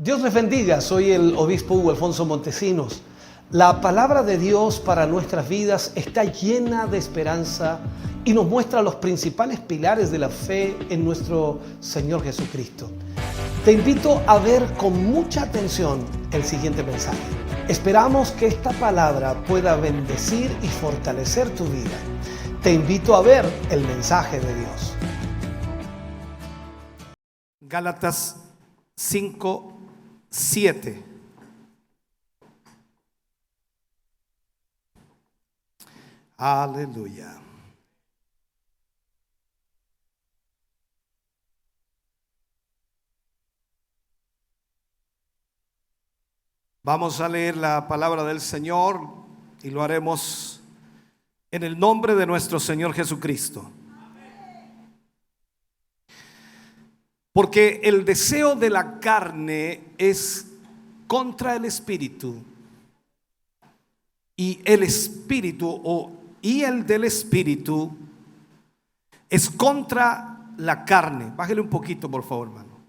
Dios les bendiga, soy el obispo Hugo Alfonso Montesinos. La palabra de Dios para nuestras vidas está llena de esperanza y nos muestra los principales pilares de la fe en nuestro Señor Jesucristo. Te invito a ver con mucha atención el siguiente mensaje. Esperamos que esta palabra pueda bendecir y fortalecer tu vida. Te invito a ver el mensaje de Dios. Gálatas 5:7. Aleluya. Vamos a leer la palabra del Señor y lo haremos en el nombre de nuestro Señor Jesucristo. Porque el deseo de la carne es contra el espíritu, y el espíritu y el del espíritu es contra la carne. Bájale un poquito, por favor, hermano.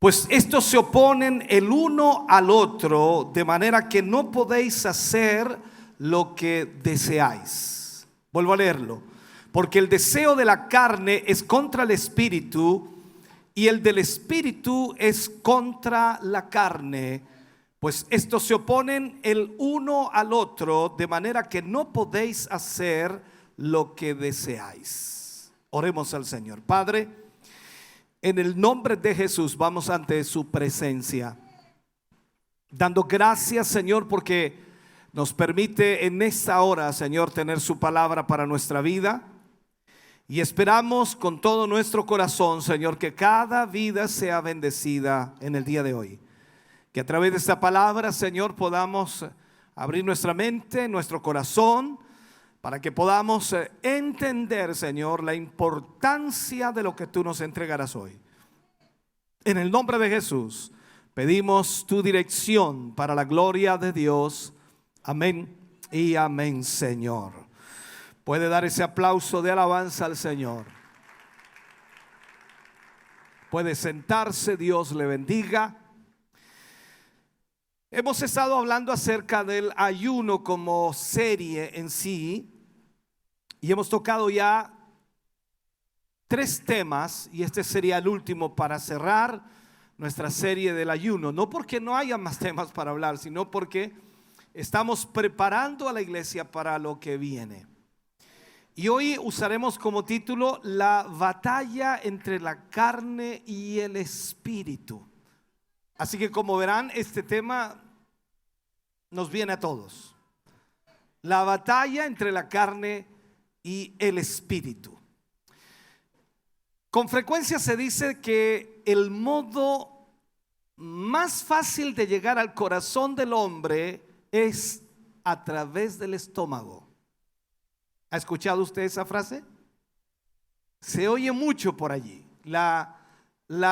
Pues estos se oponen el uno al otro, de manera que no podéis hacer lo que deseáis. Vuelvo a leerlo. Porque el deseo de la carne es contra el espíritu, y el del espíritu es contra la carne, pues estos se oponen el uno al otro, de manera que no podéis hacer lo que deseáis. Oremos al Señor. Padre, en el nombre de Jesús vamos ante su presencia, dando gracias, Señor, porque nos permite en esta hora, Señor, tener su palabra para nuestra vida. Y esperamos con todo nuestro corazón, Señor, que cada vida sea bendecida en el día de hoy. Que a través de esta palabra, Señor, podamos abrir nuestra mente, nuestro corazón, para que podamos entender, Señor, la importancia de lo que tú nos entregarás hoy. En el nombre de Jesús, pedimos tu dirección para la gloria de Dios. Amén y amén, Señor. Puede dar ese aplauso de alabanza al Señor. Puede sentarse, Dios le bendiga. Hemos estado hablando acerca del ayuno como serie en sí, y hemos tocado ya 3 temas, y este sería el último para cerrar nuestra serie del ayuno. No porque no haya más temas para hablar, sino porque estamos preparando a la iglesia para lo que viene. Y hoy usaremos como título la batalla entre la carne y el espíritu. Así que, como verán, este tema nos viene a todos. La batalla entre la carne y el espíritu. Con frecuencia se dice que el modo más fácil de llegar al corazón del hombre es a través del estómago. ¿Ha escuchado usted esa frase? Se oye mucho por allí. La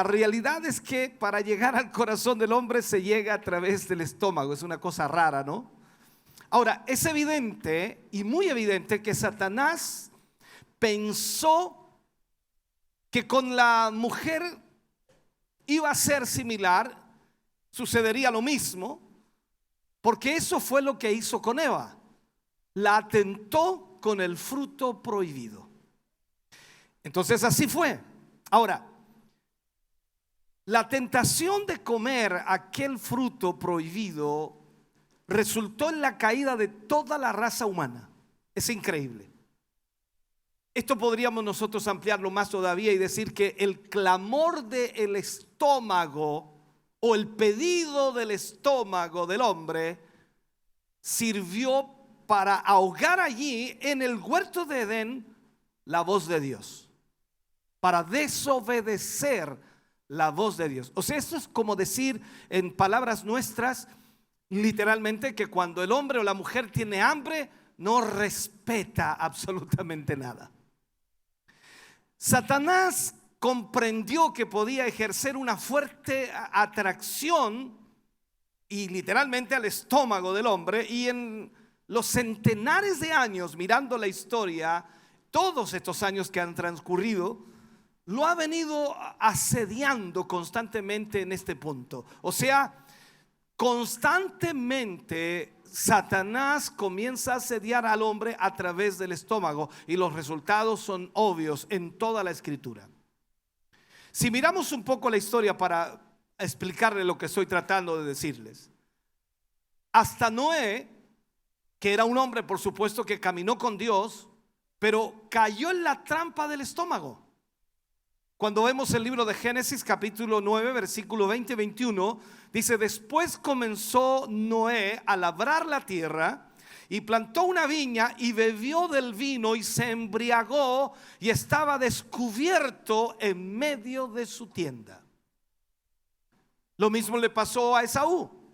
realidad es que para llegar al corazón del hombre se llega a través del estómago. Es una cosa rara, ¿no? Ahora, es evidente y muy evidente que Satanás pensó que con la mujer iba a ser similar, sucedería lo mismo, porque eso fue lo que hizo con Eva. La tentó con el fruto prohibido. Entonces así fue. Ahora, la tentación de comer aquel fruto prohibido resultó en la caída de toda la raza humana. Es increíble. Esto podríamos nosotros ampliarlo más todavía y decir que el clamor del estómago o el pedido del estómago del hombre sirvió para ahogar allí en el huerto de Edén la voz de Dios, para desobedecer la voz de Dios. O sea, esto es como decir en palabras nuestras, literalmente, que cuando el hombre o la mujer tiene hambre, no respeta absolutamente nada. Satanás comprendió que podía ejercer una fuerte atracción y literalmente al estómago del hombre, y en los centenares de años mirando la historia, todos estos años que han transcurrido, lo ha venido asediando constantemente en este punto. O sea, constantemente Satanás comienza a asediar al hombre a través del estómago, y los resultados son obvios en toda la escritura. Si miramos un poco la historia para explicarle lo que estoy tratando de decirles, hasta Noé, que era un hombre por supuesto que caminó con Dios, pero cayó en la trampa del estómago. Cuando vemos el libro de Génesis capítulo 9 versículo 20 y 21, dice: después comenzó Noé a labrar la tierra y plantó una viña y bebió del vino y se embriagó y estaba descubierto en medio de su tienda. Lo mismo le pasó a Esaú.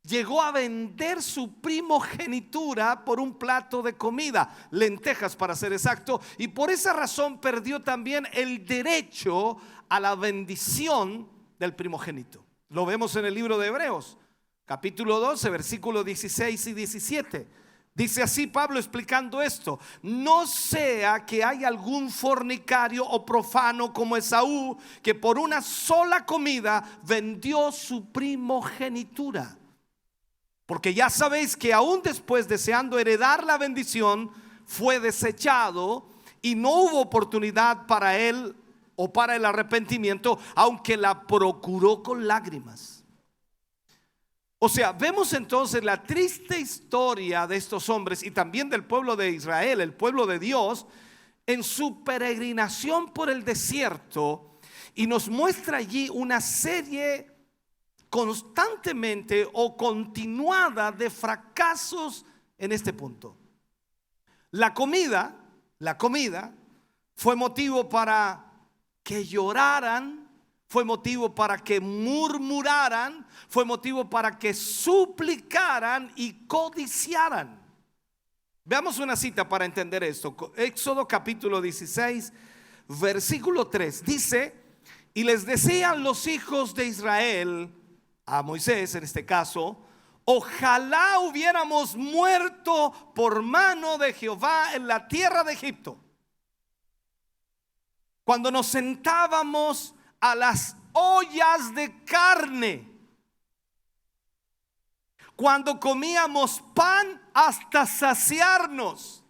Llegó a vender su primogenitura por un plato de comida, lentejas para ser exacto, y por esa razón perdió también el derecho a la bendición del primogénito. Lo vemos en el libro de Hebreos, capítulo 12, versículos 16 y 17. Dice así Pablo explicando esto: no sea que haya algún fornicario o profano como Esaú, que por una sola comida vendió su primogenitura. Porque ya sabéis que aún después, deseando heredar la bendición, fue desechado y no hubo oportunidad para él o para el arrepentimiento, aunque la procuró con lágrimas. O sea, vemos entonces la triste historia de estos hombres y también del pueblo de Israel, el pueblo de Dios, en su peregrinación por el desierto, y nos muestra allí una serie constantemente o continuada de fracasos en este punto. La comida fue motivo para que lloraran, fue motivo para que murmuraran, fue motivo para que suplicaran y codiciaran. Veamos una cita para entender esto. Éxodo capítulo 16 versículo 3 dice: y les decían los hijos de Israel a Moisés, en este caso: ojalá hubiéramos muerto por mano de Jehová en la tierra de Egipto, cuando nos sentábamos a las ollas de carne, cuando comíamos pan hasta saciarnos.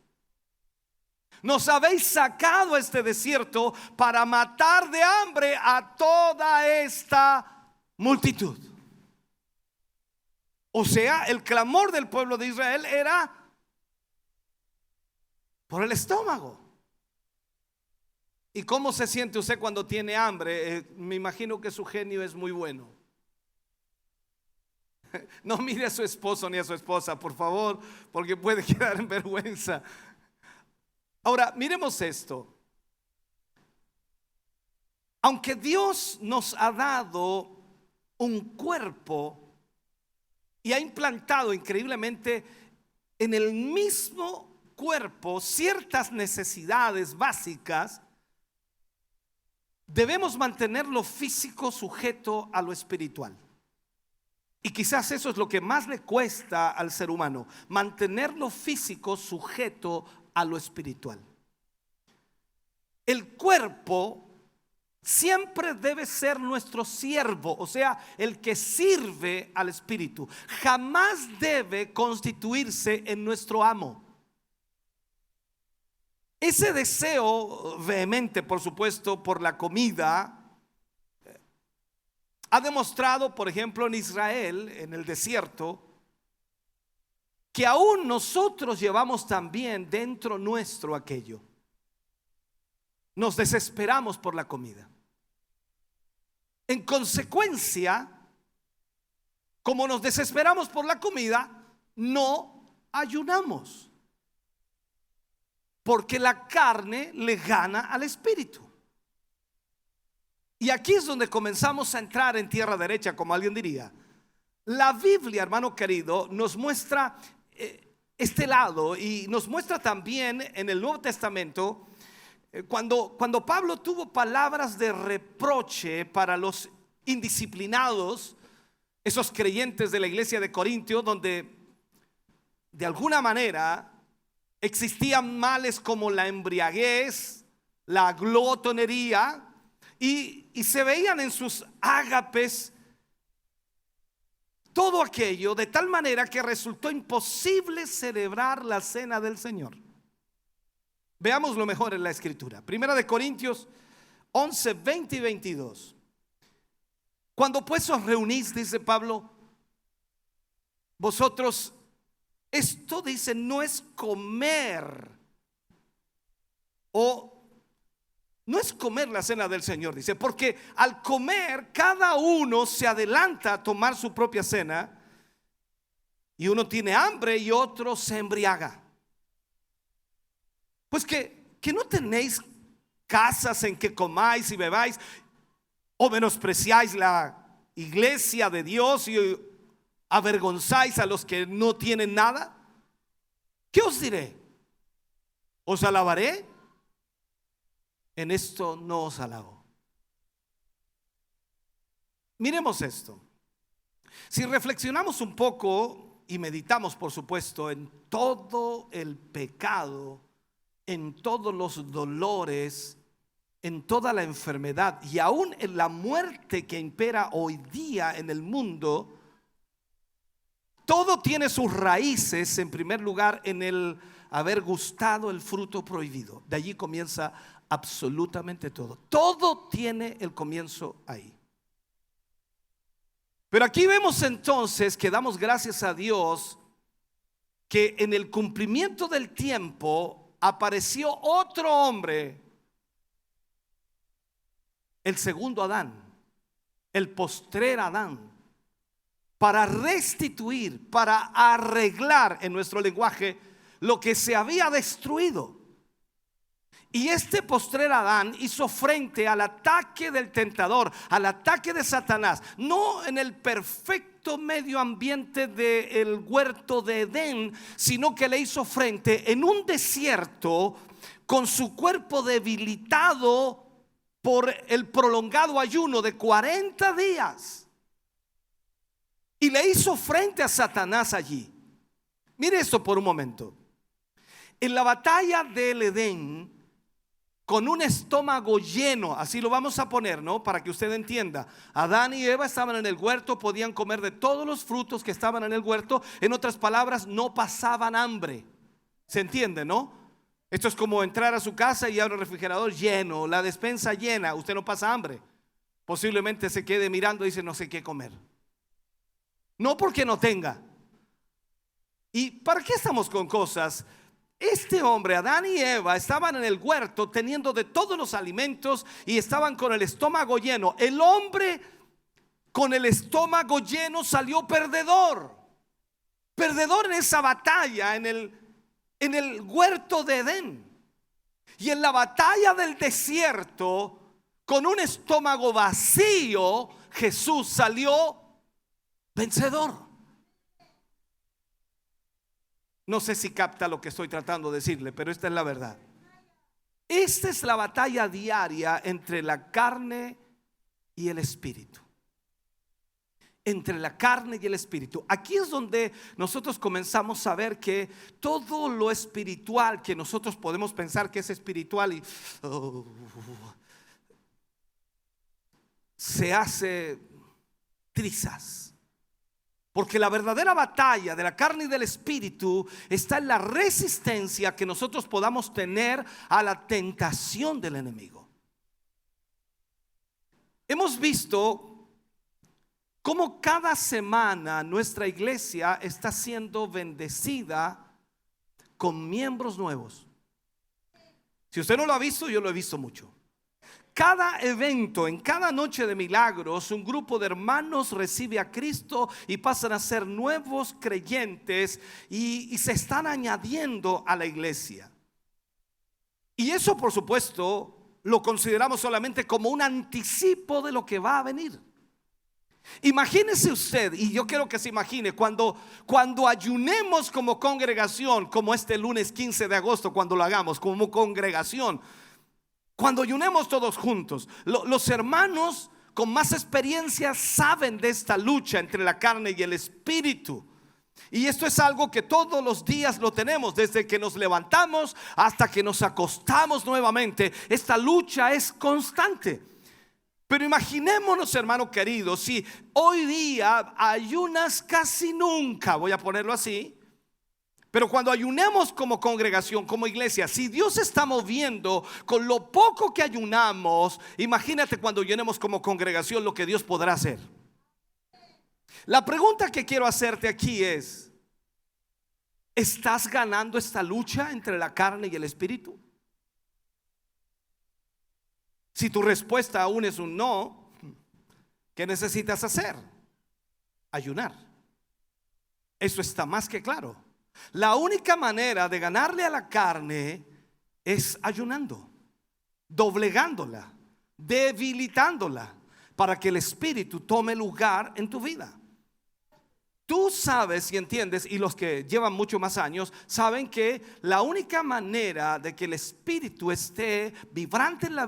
Nos habéis sacado a este desierto para matar de hambre a toda esta multitud. O sea, el clamor del pueblo de Israel era por el estómago. ¿Y cómo se siente usted cuando tiene hambre? Me imagino que su genio es muy bueno. No mire a su esposo ni a su esposa, por favor, porque puede quedar en vergüenza. Ahora, miremos esto. Aunque Dios nos ha dado un cuerpo y ha implantado increíblemente en el mismo cuerpo ciertas necesidades básicas, debemos mantener lo físico sujeto a lo espiritual. Y quizás eso es lo que más le cuesta al ser humano: mantener lo físico sujeto a lo espiritual. El cuerpo siempre debe ser nuestro siervo, o sea, el que sirve al espíritu. Jamás debe constituirse en nuestro amo. Ese deseo vehemente, por supuesto, por la comida ha demostrado, por ejemplo, en Israel, en el desierto, que aún nosotros llevamos también dentro nuestro aquello. Nos desesperamos por la comida. En consecuencia, como nos desesperamos por la comida, no ayunamos, porque la carne le gana al espíritu. Y aquí es donde comenzamos a entrar en tierra derecha, como alguien diría. La Biblia, hermano querido, nos muestra este lado, y nos muestra también en el Nuevo Testamento cuando Pablo tuvo palabras de reproche para los indisciplinados, esos creyentes de la iglesia de Corintio, donde de alguna manera existían males como la embriaguez, la glotonería, y se veían en sus ágapes todo aquello, de tal manera que resultó imposible celebrar la cena del Señor. Veamos lo mejor en la escritura. Primera de Corintios 11, 20 y 22. Cuando pues os reunís, dice Pablo, vosotros, esto dice, no es comer, o no es comer la cena del Señor, dice, porque al comer cada uno se adelanta a tomar su propia cena, y uno tiene hambre y otro se embriaga. Pues que no tenéis casas en que comáis y bebáis, o menospreciáis la iglesia de Dios y avergonzáis a los que no tienen nada. ¿Qué os diré? ¿Os alabaré? En esto no os alabo. Miremos esto. Si reflexionamos un poco y meditamos, por supuesto, en todo el pecado, en todos los dolores, en toda la enfermedad y aún en la muerte que impera hoy día en el mundo, todo tiene sus raíces, en primer lugar, en el haber gustado el fruto prohibido. De allí comienza absolutamente todo. Todo tiene el comienzo ahí. Pero aquí vemos entonces que damos gracias a Dios que en el cumplimiento del tiempo apareció otro hombre, el segundo Adán, el postrer Adán, para restituir, para arreglar, en nuestro lenguaje, lo que se había destruido. Y este postrer Adán hizo frente al ataque del tentador, al ataque de Satanás, no en el perfecto medio ambiente del huerto de Edén, sino que le hizo frente en un desierto con su cuerpo debilitado por el prolongado ayuno de 40 días. Y le hizo frente a Satanás allí. Mire esto por un momento. En la batalla del Edén, con un estómago lleno, así lo vamos a poner, ¿no? Para que usted entienda. Adán y Eva estaban en el huerto, podían comer de todos los frutos que estaban en el huerto. En otras palabras, no pasaban hambre. ¿Se entiende, no? Esto es como entrar a su casa y abre el refrigerador lleno, la despensa llena, usted no pasa hambre. Posiblemente se quede mirando y dice, no sé qué comer. No porque no tenga. ¿Y para qué estamos con cosas? Este hombre, Adán y Eva, estaban en el huerto teniendo de todos los alimentos y estaban con el estómago lleno. El hombre con el estómago lleno salió perdedor. Perdedor en esa batalla en el huerto de Edén. Y en la batalla del desierto, con un estómago vacío, Jesús salió vencedor. No sé si capta lo que estoy tratando de decirle, pero esta es la verdad. Esta es la batalla diaria entre la carne y el espíritu. Entre la carne y el espíritu. Aquí es donde nosotros comenzamos a ver que todo lo espiritual que nosotros podemos pensar que es espiritual y se hace trizas. Porque la verdadera batalla de la carne y del espíritu está en la resistencia que nosotros podamos tener a la tentación del enemigo. Hemos visto cómo cada semana nuestra iglesia está siendo bendecida con miembros nuevos. Si usted no lo ha visto, yo lo he visto mucho. Cada evento, en cada noche de milagros, un grupo de hermanos recibe a Cristo y pasan a ser nuevos creyentes y se están añadiendo a la iglesia. Y eso, por supuesto, lo consideramos solamente como un anticipo de lo que va a venir. Imagínese usted, y yo quiero que se imagine, cuando ayunemos como congregación, como este lunes 15 de agosto, cuando lo hagamos como congregación, cuando ayunemos todos juntos, los hermanos con más experiencia saben de esta lucha entre la carne y el espíritu. Y esto es algo que todos los días lo tenemos, desde que nos levantamos hasta que nos acostamos nuevamente. Esta lucha es constante. Pero imaginémonos, hermano querido, si hoy día ayunas casi nunca, voy a ponerlo así, pero cuando ayunemos como congregación, como iglesia, si Dios está moviendo con lo poco que ayunamos, imagínate cuando ayunemos como congregación lo que Dios podrá hacer. La pregunta que quiero hacerte aquí es: ¿estás ganando esta lucha entre la carne y el espíritu? Si tu respuesta aún es un no, ¿qué necesitas hacer? Ayunar. Eso está más que claro. La única manera de ganarle a la carne es ayunando, doblegándola, debilitándola, para que el espíritu tome lugar en tu vida. Tú sabes y entiendes, y los que llevan mucho más años saben, que la única manera de que el espíritu esté vibrante en la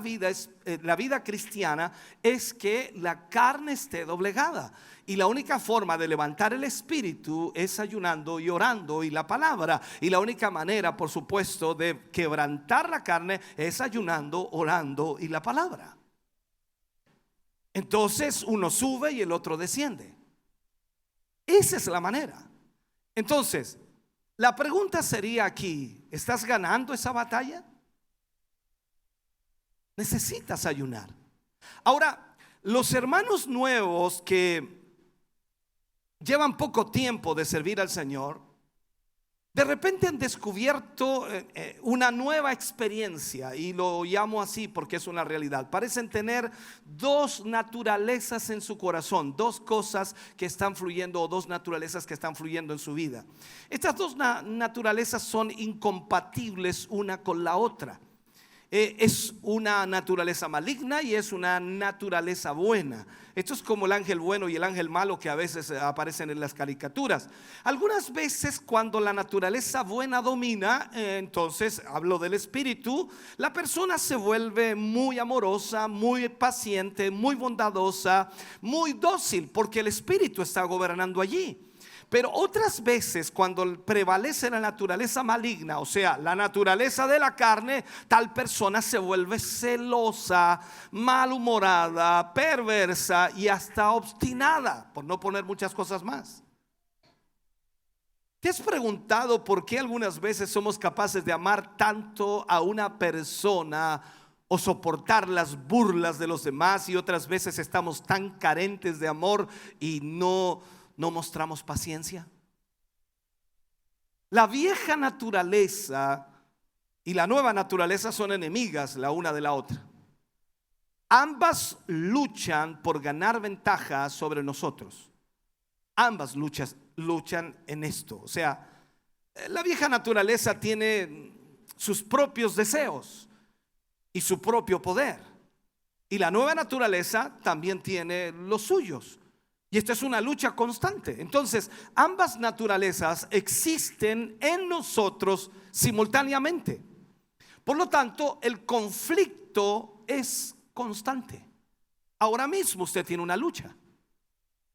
vida cristiana es que la carne esté doblegada. Y la única forma de levantar el espíritu es ayunando y orando y la palabra. Y la única manera, por supuesto, de quebrantar la carne es ayunando, orando y la palabra. Entonces uno sube y el otro desciende. Esa es la manera. Entonces, la pregunta sería aquí: ¿estás ganando esa batalla? Necesitas ayunar. Ahora, los hermanos nuevos que llevan poco tiempo de servir al Señor, de repente han descubierto una nueva experiencia, y lo llamo así porque es una realidad. Parecen tener dos naturalezas en su corazón, dos cosas que están fluyendo, o dos naturalezas que están fluyendo en su vida. Estas dos naturalezas son incompatibles una con la otra. Es una naturaleza maligna y es una naturaleza buena. Esto es como el ángel bueno y el ángel malo que a veces aparecen en las caricaturas. Algunas veces, cuando la naturaleza buena domina, entonces hablo del espíritu, la persona se vuelve muy amorosa, muy paciente, muy bondadosa, muy dócil, porque el espíritu está gobernando allí. Pero otras veces, cuando prevalece la naturaleza maligna, o sea, la naturaleza de la carne, tal persona se vuelve celosa, malhumorada, perversa y hasta obstinada, por no poner muchas cosas más. ¿Te has preguntado por qué algunas veces somos capaces de amar tanto a una persona o soportar las burlas de los demás, y otras veces estamos tan carentes de amor y no mostramos paciencia? La vieja naturaleza y la nueva naturaleza son enemigas la una de la otra. Ambas luchan por ganar ventaja sobre nosotros. Ambas luchan en esto. O sea, la vieja naturaleza tiene sus propios deseos y su propio poder, y la nueva naturaleza también tiene los suyos. Y esta es una lucha constante. Entonces, ambas naturalezas existen en nosotros simultáneamente. Por lo tanto, el conflicto es constante. Ahora mismo usted tiene una lucha.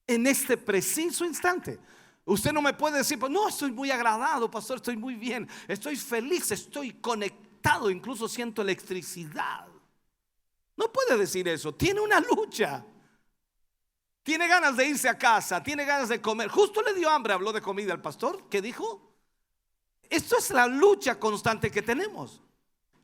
En este preciso instante. Usted no me puede decir: pues no, estoy muy agradado, pastor, estoy muy bien, estoy feliz, estoy conectado, incluso siento electricidad. No puede decir eso. Tiene una lucha. Tiene ganas de irse a casa, tiene ganas de comer. Justo le dio hambre, habló de comida al pastor. ¿Qué dijo? Esto es la lucha constante que tenemos.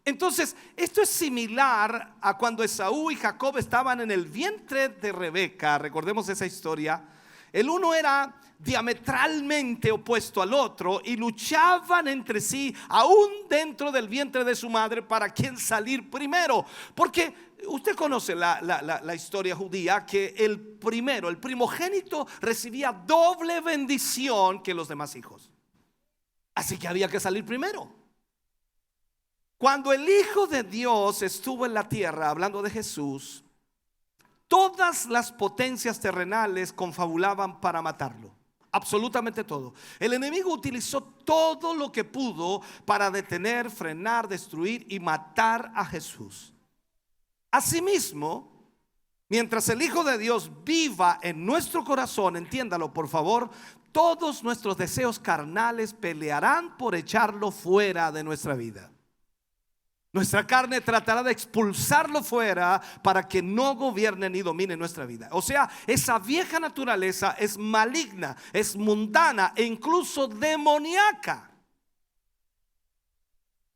Entonces, esto es similar a cuando Esaú y Jacob estaban en el vientre de Rebeca. Recordemos esa historia. El uno era diametralmente opuesto al otro y luchaban entre sí, aún dentro del vientre de su madre, para quién salir primero. Porque usted conoce la historia judía, que el primogénito recibía doble bendición que los demás hijos. Así que había que salir primero. Cuando el Hijo de Dios estuvo en la tierra, hablando de Jesús, todas las potencias terrenales confabulaban para matarlo. Absolutamente todo. El enemigo utilizó todo lo que pudo para detener, frenar, destruir y matar a Jesús. Asimismo, mientras el Hijo de Dios viva en nuestro corazón, entiéndalo por favor, todos nuestros deseos carnales pelearán por echarlo fuera de nuestra vida. Nuestra carne tratará de expulsarlo fuera para que no gobierne ni domine nuestra vida. O sea, esa vieja naturaleza es maligna, es mundana e incluso demoníaca.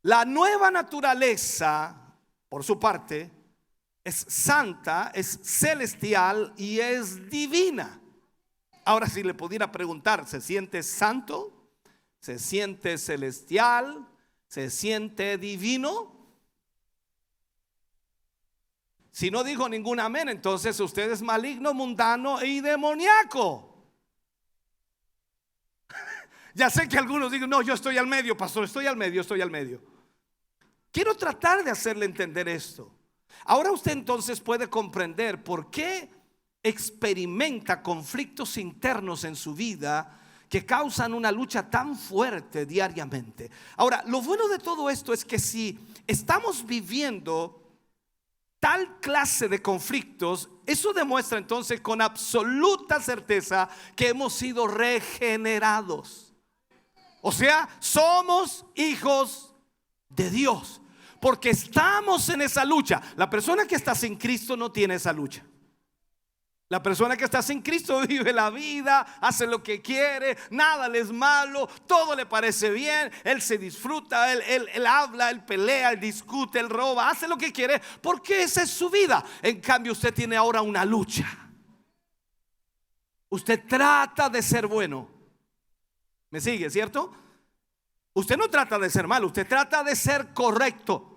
La nueva naturaleza, por su parte, es santa, es celestial y es divina. Ahora, si le pudiera preguntar, ¿se siente santo? ¿Se siente celestial? ¿Se siente divino? Si no dijo ningún amén, entonces usted es maligno, mundano y demoníaco. Ya sé que algunos digan, no, yo estoy al medio, pastor, estoy al medio. Quiero tratar de hacerle entender esto. Ahora usted entonces puede comprender por qué experimenta conflictos internos en su vida que causan una lucha tan fuerte diariamente. Ahora, lo bueno de todo esto es que si estamos viviendo tal clase de conflictos, eso demuestra entonces con absoluta certeza que hemos sido regenerados. O sea, somos hijos de Dios, porque estamos en esa lucha. La persona que está sin Cristo no tiene esa lucha. La persona que está sin Cristo vive la vida, hace lo que quiere, nada le es malo, todo le parece bien, él se disfruta, él habla, él pelea, él discute, él roba, hace lo que quiere, porque esa es su vida. En cambio, usted tiene ahora una lucha. Usted trata de ser bueno. ¿Me sigue, cierto? Usted no trata de ser malo, usted trata de ser correcto.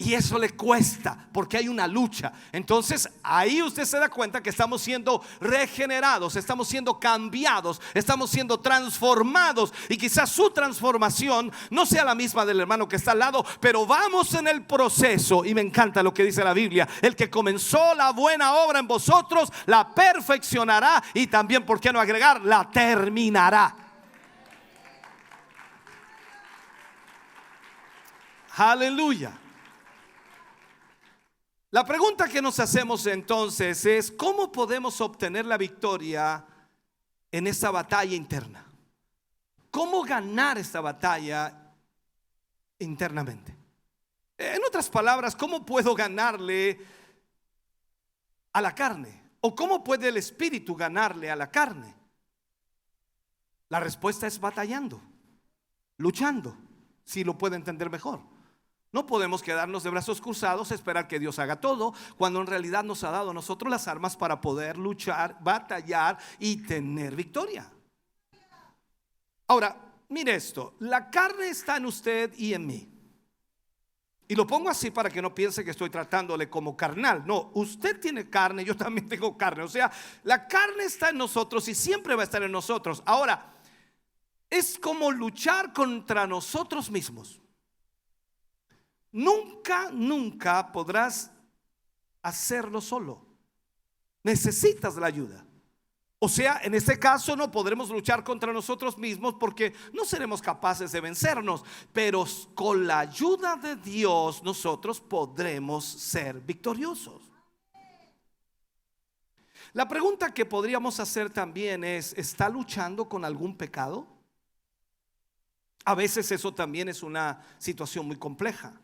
Y eso le cuesta porque hay una lucha. Entonces ahí usted se da cuenta que estamos siendo regenerados, estamos siendo cambiados, estamos siendo transformados. Y quizás su transformación no sea la misma del hermano que está al lado, pero vamos en el proceso. Y me encanta lo que dice la Biblia: el que comenzó la buena obra en vosotros la perfeccionará, y también, ¿por qué no agregar?, la terminará. Aleluya. La pregunta que nos hacemos entonces es: ¿cómo podemos obtener la victoria en esta batalla interna? ¿Cómo ganar esta batalla internamente? En otras palabras, ¿cómo puedo ganarle a la carne? ¿O cómo puede el espíritu ganarle a la carne? La respuesta es batallando, luchando, si lo puede entender mejor. No podemos quedarnos de brazos cruzados, esperar que Dios haga todo, cuando en realidad nos ha dado a nosotros las armas para poder luchar, batallar y tener victoria. Ahora, mire esto: la carne está en usted y en mí. Y lo pongo así para que no piense que estoy tratándole como carnal. No, usted tiene carne, yo también tengo carne. O sea, la carne está en nosotros y siempre va a estar en nosotros. Ahora, es como luchar contra nosotros mismos. Nunca podrás hacerlo solo. Necesitas la ayuda. O sea, en este caso no podremos luchar contra nosotros mismos porque no seremos capaces de vencernos. Pero con la ayuda de Dios nosotros podremos ser victoriosos. La pregunta que podríamos hacer también es: ¿está luchando con algún pecado? A veces eso también es una situación muy compleja.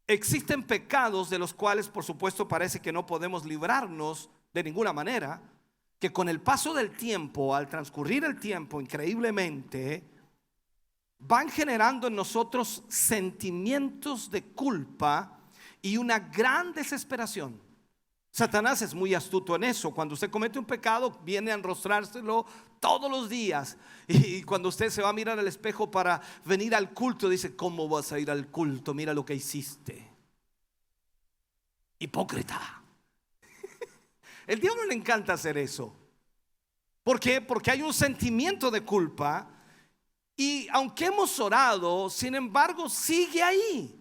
Existen pecados de los cuales, por supuesto, parece que no podemos librarnos de ninguna manera, que con el paso del tiempo, al transcurrir el tiempo, increíblemente, van generando en nosotros sentimientos de culpa y una gran desesperación. Satanás es muy astuto en eso. Cuando usted comete un pecado, viene a enrostrárselo todos los días. Y cuando usted se va a mirar al espejo para venir al culto, dice: ¿cómo vas a ir al culto? Mira lo que hiciste, hipócrita. El diablo le encanta hacer eso. ¿Por qué? Porque hay un sentimiento de culpa. Y aunque hemos orado, sin embargo, sigue ahí.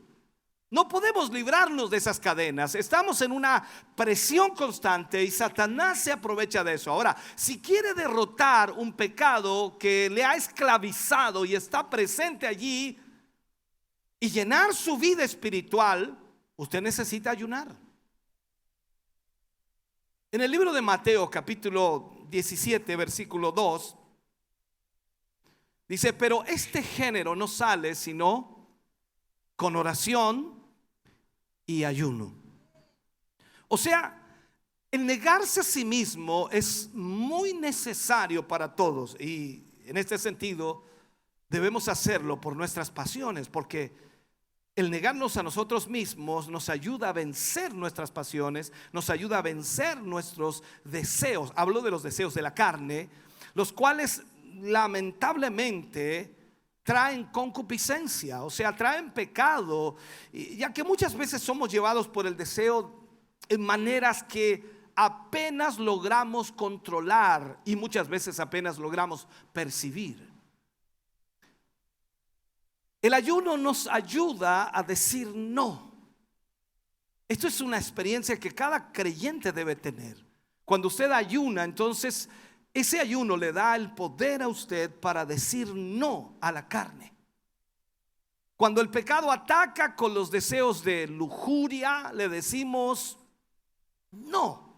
No podemos librarnos de esas cadenas. Estamos en una presión constante y Satanás se aprovecha de eso. Ahora, si quiere derrotar un pecado que le ha esclavizado y está presente allí y llenar su vida espiritual, usted necesita ayunar. En el libro de Mateo, capítulo 17, versículo 2, dice: pero este género no sale sino con oración y ayuno. O sea, el negarse a sí mismo es muy necesario para todos, y en este sentido debemos hacerlo por nuestras pasiones, porque el negarnos a nosotros mismos nos ayuda a vencer nuestras pasiones, nos ayuda a vencer nuestros deseos. Hablo de los deseos de la carne, los cuales lamentablemente traen concupiscencia, o sea, traen pecado, ya que muchas veces somos llevados por el deseo en maneras que apenas logramos controlar y muchas veces apenas logramos percibir. El ayuno nos ayuda a decir no. Esto es una experiencia que cada creyente debe tener. Cuando usted ayuna, entonces ese ayuno le da el poder a usted para decir no a la carne. Cuando el pecado ataca con los deseos de lujuria, le decimos no.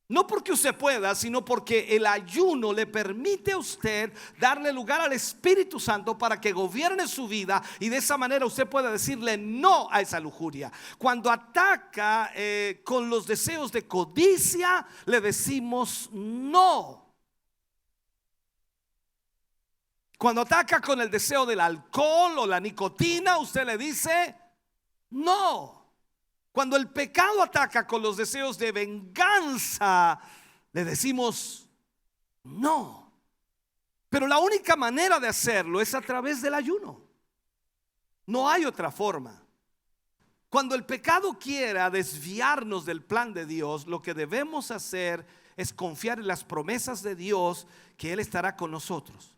No porque usted pueda, sino porque el ayuno le permite a usted darle lugar al Espíritu Santo para que gobierne su vida, y de esa manera usted pueda decirle no a esa lujuria. Cuando ataca con los deseos de codicia, le decimos no. Cuando ataca con el deseo del alcohol o la nicotina, usted le dice no. Cuando el pecado ataca con los deseos de venganza, le decimos no. Pero la única manera de hacerlo es a través del ayuno. No hay otra forma. Cuando el pecado quiera desviarnos del plan de Dios, lo que debemos hacer es confiar en las promesas de Dios, que Él estará con nosotros.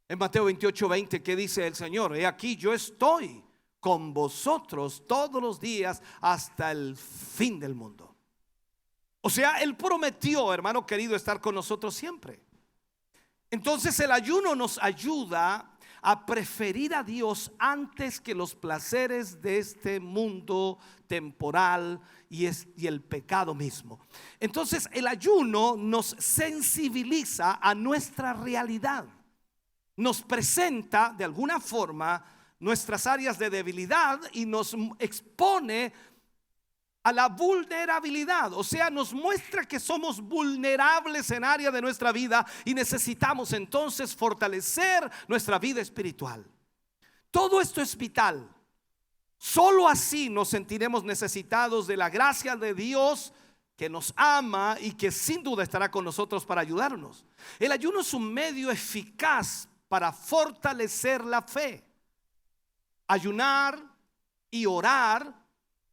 En Mateo 28:20, ¿qué dice el Señor? He aquí, yo estoy con vosotros todos los días hasta el fin del mundo. O sea, Él prometió, hermano querido, estar con nosotros siempre. Entonces el ayuno nos ayuda a preferir a Dios antes que los placeres de este mundo temporal y el pecado mismo. Entonces el ayuno nos sensibiliza a nuestra realidad, nos presenta de alguna forma nuestras áreas de debilidad y nos expone a la vulnerabilidad. O sea, nos muestra que somos vulnerables en área de nuestra vida y necesitamos entonces fortalecer nuestra vida espiritual. Todo esto es vital. Solo así nos sentiremos necesitados de la gracia de Dios, que nos ama y que sin duda estará con nosotros para ayudarnos. El ayuno es un medio eficaz para fortalecer la fe. Ayunar y orar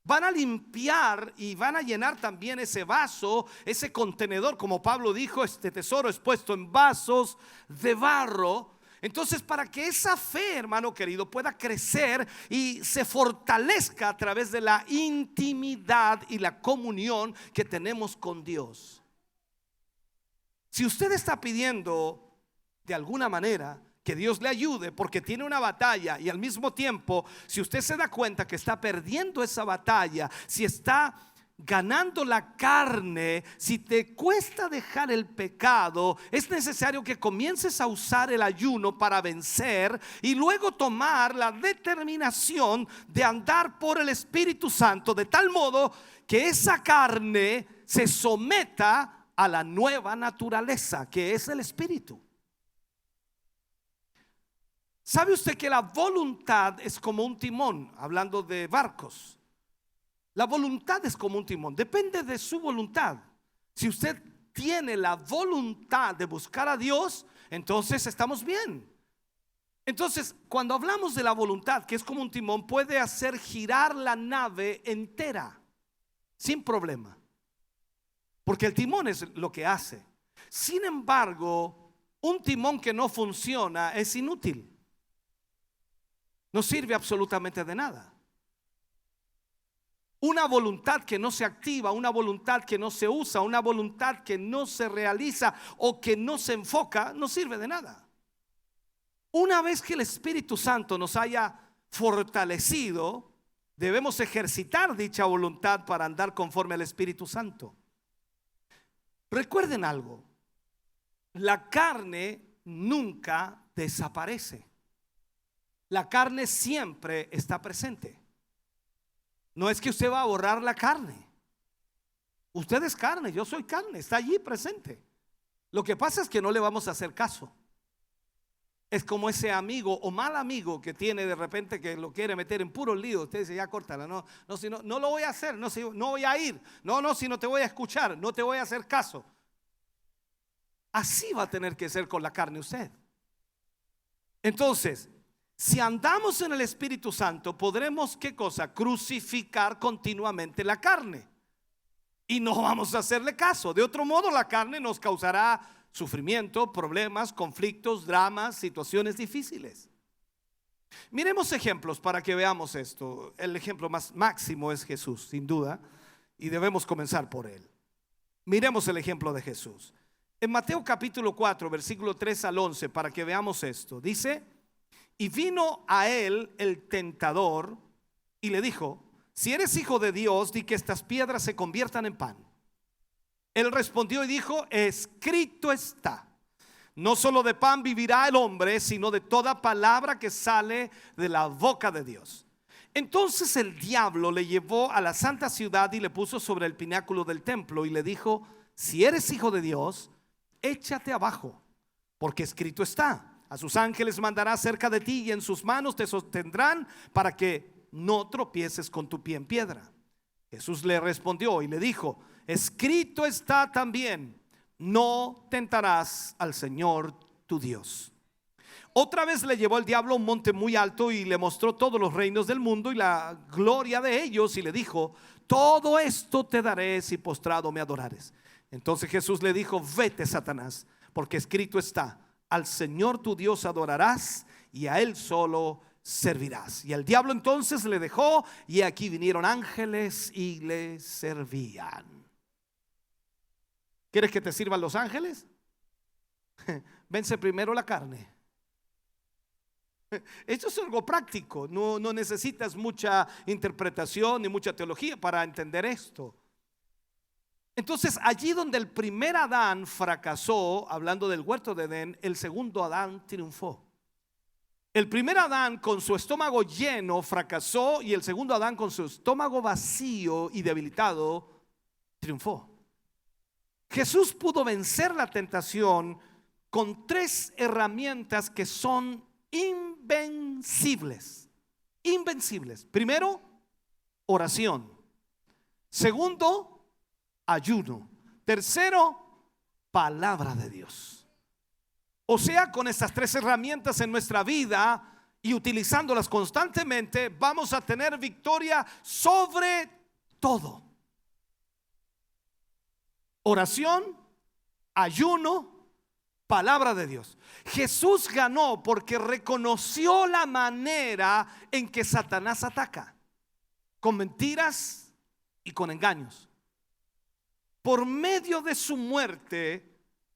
van a limpiar y van a llenar también ese vaso, ese contenedor. Como Pablo dijo, este tesoro es puesto en vasos de barro. Entonces, para que esa fe, hermano querido, pueda crecer y se fortalezca a través de la intimidad y la comunión que tenemos con Dios. Si usted está pidiendo de alguna manera que Dios le ayude porque tiene una batalla, y al mismo tiempo, si usted se da cuenta que está perdiendo esa batalla, si está ganando la carne, si te cuesta dejar el pecado, es necesario que comiences a usar el ayuno para vencer y luego tomar la determinación de andar por el Espíritu Santo, de tal modo que esa carne se someta a la nueva naturaleza, que es el Espíritu. ¿Sabe usted que la voluntad es como un timón? Hablando de barcos, la voluntad es como un timón, depende de su voluntad. Si usted tiene la voluntad de buscar a Dios, entonces estamos bien. Entonces, cuando hablamos de la voluntad, que es como un timón, puede hacer girar la nave entera sin problema, porque el timón es lo que hace. Sin embargo, un timón que no funciona es inútil. No sirve absolutamente de nada. Una voluntad que no se activa, una voluntad que no se usa, una voluntad que no se realiza o que no se enfoca, no sirve de nada. Una vez que el Espíritu Santo nos haya fortalecido, debemos ejercitar dicha voluntad para andar conforme al Espíritu Santo. Recuerden algo: la carne nunca desaparece. la carne siempre está presente. No es que usted va a borrar la carne. Usted es carne, yo soy carne, está allí presente. Lo que pasa es que no le vamos a hacer caso. Es como ese amigo o mal amigo que tiene de repente, que lo quiere meter en puro lío. Usted dice, ya córtala, no lo voy a hacer, no voy a ir, si no te voy a escuchar, no te voy a hacer caso. Así va a tener que ser con la carne usted. Entonces, si andamos en el Espíritu Santo, podremos, ¿qué cosa? Crucificar continuamente la carne. Y no vamos a hacerle caso. De otro modo, la carne nos causará sufrimiento, problemas, conflictos, dramas, situaciones difíciles. Miremos ejemplos para que veamos esto. El ejemplo más máximo es Jesús, sin duda, y debemos comenzar por él. Miremos el ejemplo de Jesús. En Mateo capítulo 4, versículo 3 al 11, para que veamos esto. Dice: y vino a él el tentador y le dijo: si eres hijo de Dios, di que estas piedras se conviertan en pan. Él respondió y dijo: escrito está, no solo de pan vivirá el hombre, sino de toda palabra que sale de la boca de Dios. Entonces el diablo le llevó a la santa ciudad y le puso sobre el pináculo del templo y le dijo: si eres hijo de Dios, échate abajo, porque escrito está: a sus ángeles mandará cerca de ti y en sus manos te sostendrán para que no tropieces con tu pie en piedra. Jesús le respondió y le dijo: escrito está también, no tentarás al Señor tu Dios. Otra vez le llevó el diablo a un monte muy alto y le mostró todos los reinos del mundo y la gloria de ellos, y le dijo: todo esto te daré si postrado me adorares. Entonces Jesús le dijo: vete, Satanás, porque escrito está: al Señor tu Dios adorarás y a él solo servirás. Y el diablo entonces le dejó, y aquí vinieron ángeles y le servían. ¿Quieres que te sirvan los ángeles? Vence primero la carne. Esto es algo práctico, no necesitas mucha interpretación ni mucha teología para entender esto. Entonces, allí donde el primer Adán fracasó, hablando del huerto de Edén, el segundo Adán triunfó. El primer Adán con su estómago lleno fracasó, y el segundo Adán con su estómago vacío y debilitado triunfó. Jesús pudo vencer la tentación con tres herramientas que son invencibles. Invencibles. Primero, oración. Segundo, ayuno. Tercero, palabra de Dios. O sea, con estas tres herramientas en nuestra vida y utilizándolas constantemente, vamos a tener victoria sobre todo. Oración, ayuno, palabra de Dios. Jesús ganó porque reconoció la manera en que Satanás ataca, con mentiras y con engaños. Por medio de su muerte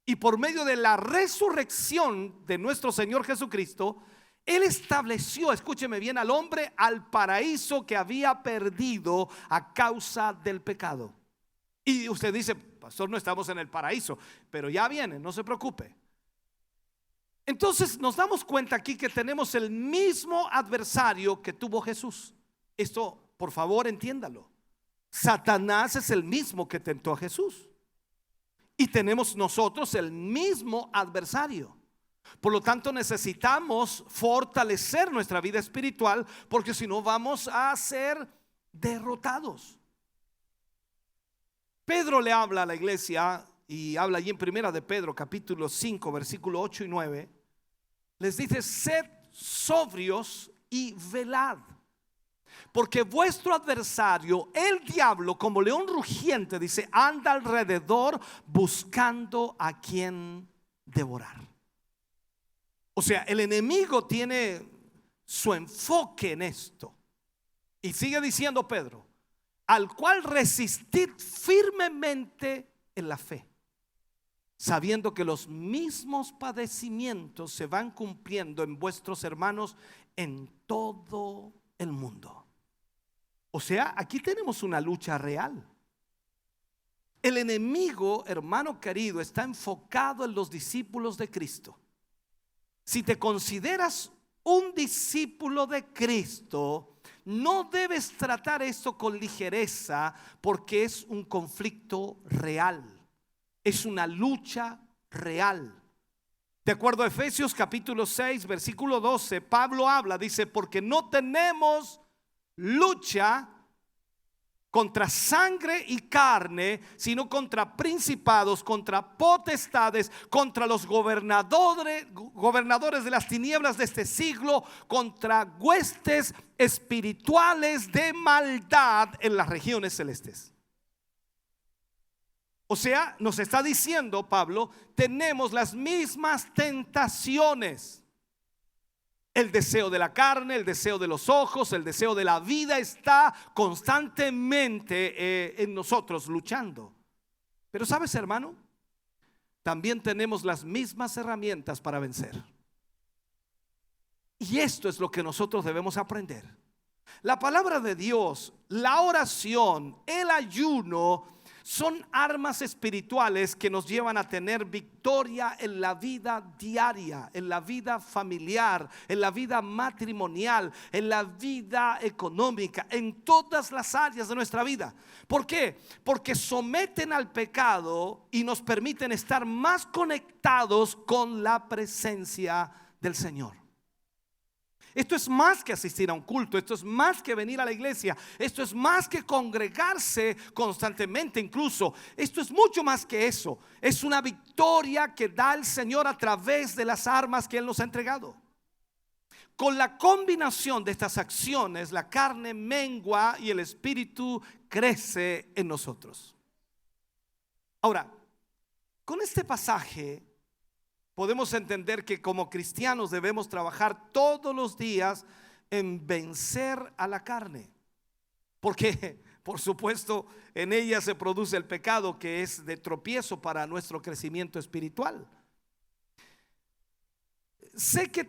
y por medio de la resurrección de nuestro Señor Jesucristo, Él estableció, escúcheme bien, al hombre al paraíso que había perdido a causa del pecado. Y usted dice: pastor, no estamos en el paraíso, pero ya viene, no se preocupe. Entonces nos damos cuenta aquí que tenemos el mismo adversario que tuvo Jesús. Esto, por favor, entiéndalo. Satanás es el mismo que tentó a Jesús, y tenemos nosotros el mismo adversario. Por lo tanto, necesitamos fortalecer nuestra vida espiritual, porque si no vamos a ser derrotados. Pedro le habla a la iglesia, y habla allí en primera de Pedro capítulo 5 versículo 8 y 9. Les dice: sed sobrios y velad, porque vuestro adversario, el diablo, como león rugiente, dice, anda alrededor buscando a quien devorar. O sea, el enemigo tiene su enfoque en esto. Y sigue diciendo Pedro: al cual resistid firmemente en la fe, sabiendo que los mismos padecimientos se van cumpliendo en vuestros hermanos en todo el mundo. O sea, aquí tenemos una lucha real. El enemigo, hermano querido, está enfocado en los discípulos de Cristo. Si te consideras un discípulo de Cristo, no debes tratar esto con ligereza, porque es un conflicto real, es una lucha real. De acuerdo a Efesios capítulo 6, versículo 12, Pablo habla, dice, porque no tenemos lucha contra sangre y carne, sino contra principados, contra potestades, contra los gobernadores de las tinieblas de este siglo, contra huestes espirituales de maldad en las regiones celestes. O sea, nos está diciendo Pablo, tenemos las mismas tentaciones. El deseo de la carne, el deseo de los ojos, el deseo de la vida está constantemente en nosotros luchando. Pero ¿sabes, hermano? También tenemos las mismas herramientas para vencer. Y esto es lo que nosotros debemos aprender. La palabra de Dios, la oración, el ayuno son armas espirituales que nos llevan a tener victoria en la vida diaria, en la vida familiar, en la vida matrimonial, en la vida económica, en todas las áreas de nuestra vida. ¿Por qué? Porque someten al pecado y nos permiten estar más conectados con la presencia del Señor. Esto es más que asistir a un culto, esto es más que venir a la iglesia, esto es más que congregarse constantemente incluso. Esto es mucho más que eso. Es una victoria que da el Señor a través de las armas que Él nos ha entregado. Con la combinación de estas acciones, la carne mengua y el espíritu crece en nosotros. Ahora, con este pasaje podemos entender que como cristianos debemos trabajar todos los días en vencer a la carne, porque por supuesto en ella se produce el pecado, que es de tropiezo para nuestro crecimiento espiritual. Sé que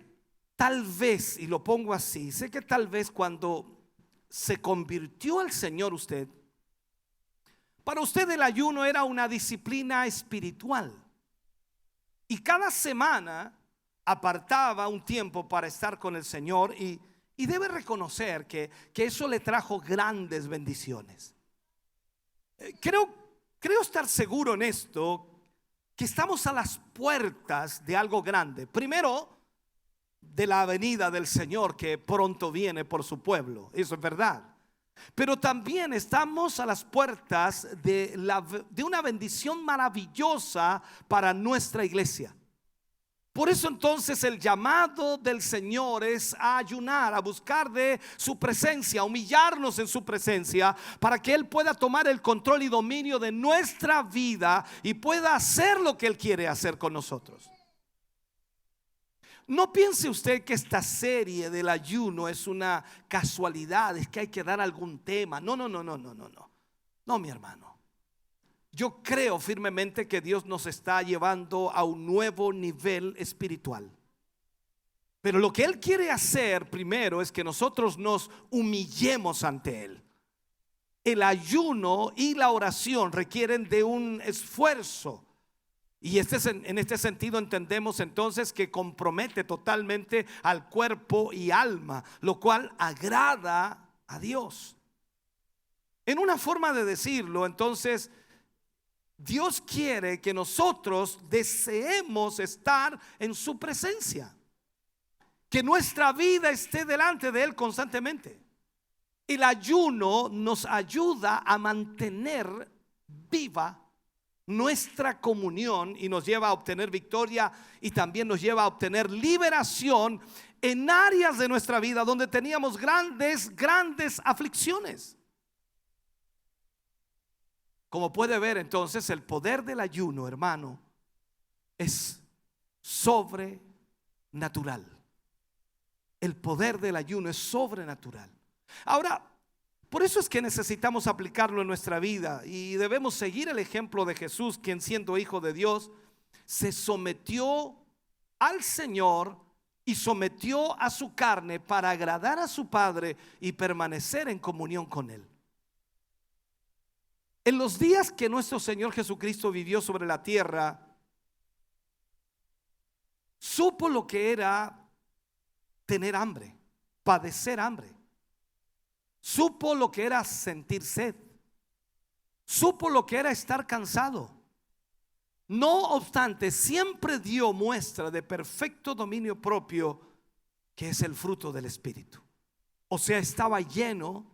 tal vez, y lo pongo así, sé que tal vez cuando se convirtió al Señor usted, para usted el ayuno era una disciplina espiritual. Y cada semana apartaba un tiempo para estar con el Señor y debe reconocer que eso le trajo grandes bendiciones. Creo estar seguro en esto, que estamos a las puertas de algo grande. Primero, de la venida del Señor que pronto viene por su pueblo. Eso es verdad. Pero también estamos a las puertas de una bendición maravillosa para nuestra iglesia. Por eso entonces el llamado del Señor es a ayunar, a buscar de su presencia, a humillarnos en su presencia, para que Él pueda tomar el control y dominio de nuestra vida y pueda hacer lo que Él quiere hacer con nosotros. No piense usted que esta serie del ayuno es una casualidad, es que hay que dar algún tema. No, mi hermano. Yo creo firmemente que Dios nos está llevando a un nuevo nivel espiritual. Pero lo que Él quiere hacer primero es que nosotros nos humillemos ante Él. El ayuno y la oración requieren de un esfuerzo. Y en este sentido entendemos entonces que compromete totalmente al cuerpo y alma, lo cual agrada a Dios. En una forma de decirlo, entonces, Dios quiere que nosotros deseemos estar en su presencia, que nuestra vida esté delante de Él constantemente. El ayuno nos ayuda a mantener viva nuestra comunión y nos lleva a obtener victoria y también nos lleva a obtener liberación en áreas de nuestra vida donde teníamos grandes aflicciones. Como puede ver entonces, el poder del ayuno, hermano, es sobrenatural. El poder del ayuno es sobrenatural. Ahora, por eso es que necesitamos aplicarlo en nuestra vida y debemos seguir el ejemplo de Jesús, quien siendo hijo de Dios se sometió al Señor y sometió a su carne para agradar a su Padre y permanecer en comunión con Él. En los días que nuestro Señor Jesucristo vivió sobre la tierra, supo lo que era tener hambre, padecer hambre. Supo lo que era sentir sed. Supo lo que era estar cansado. No obstante, siempre dio muestra de perfecto dominio propio, que es el fruto del Espíritu. O sea, estaba lleno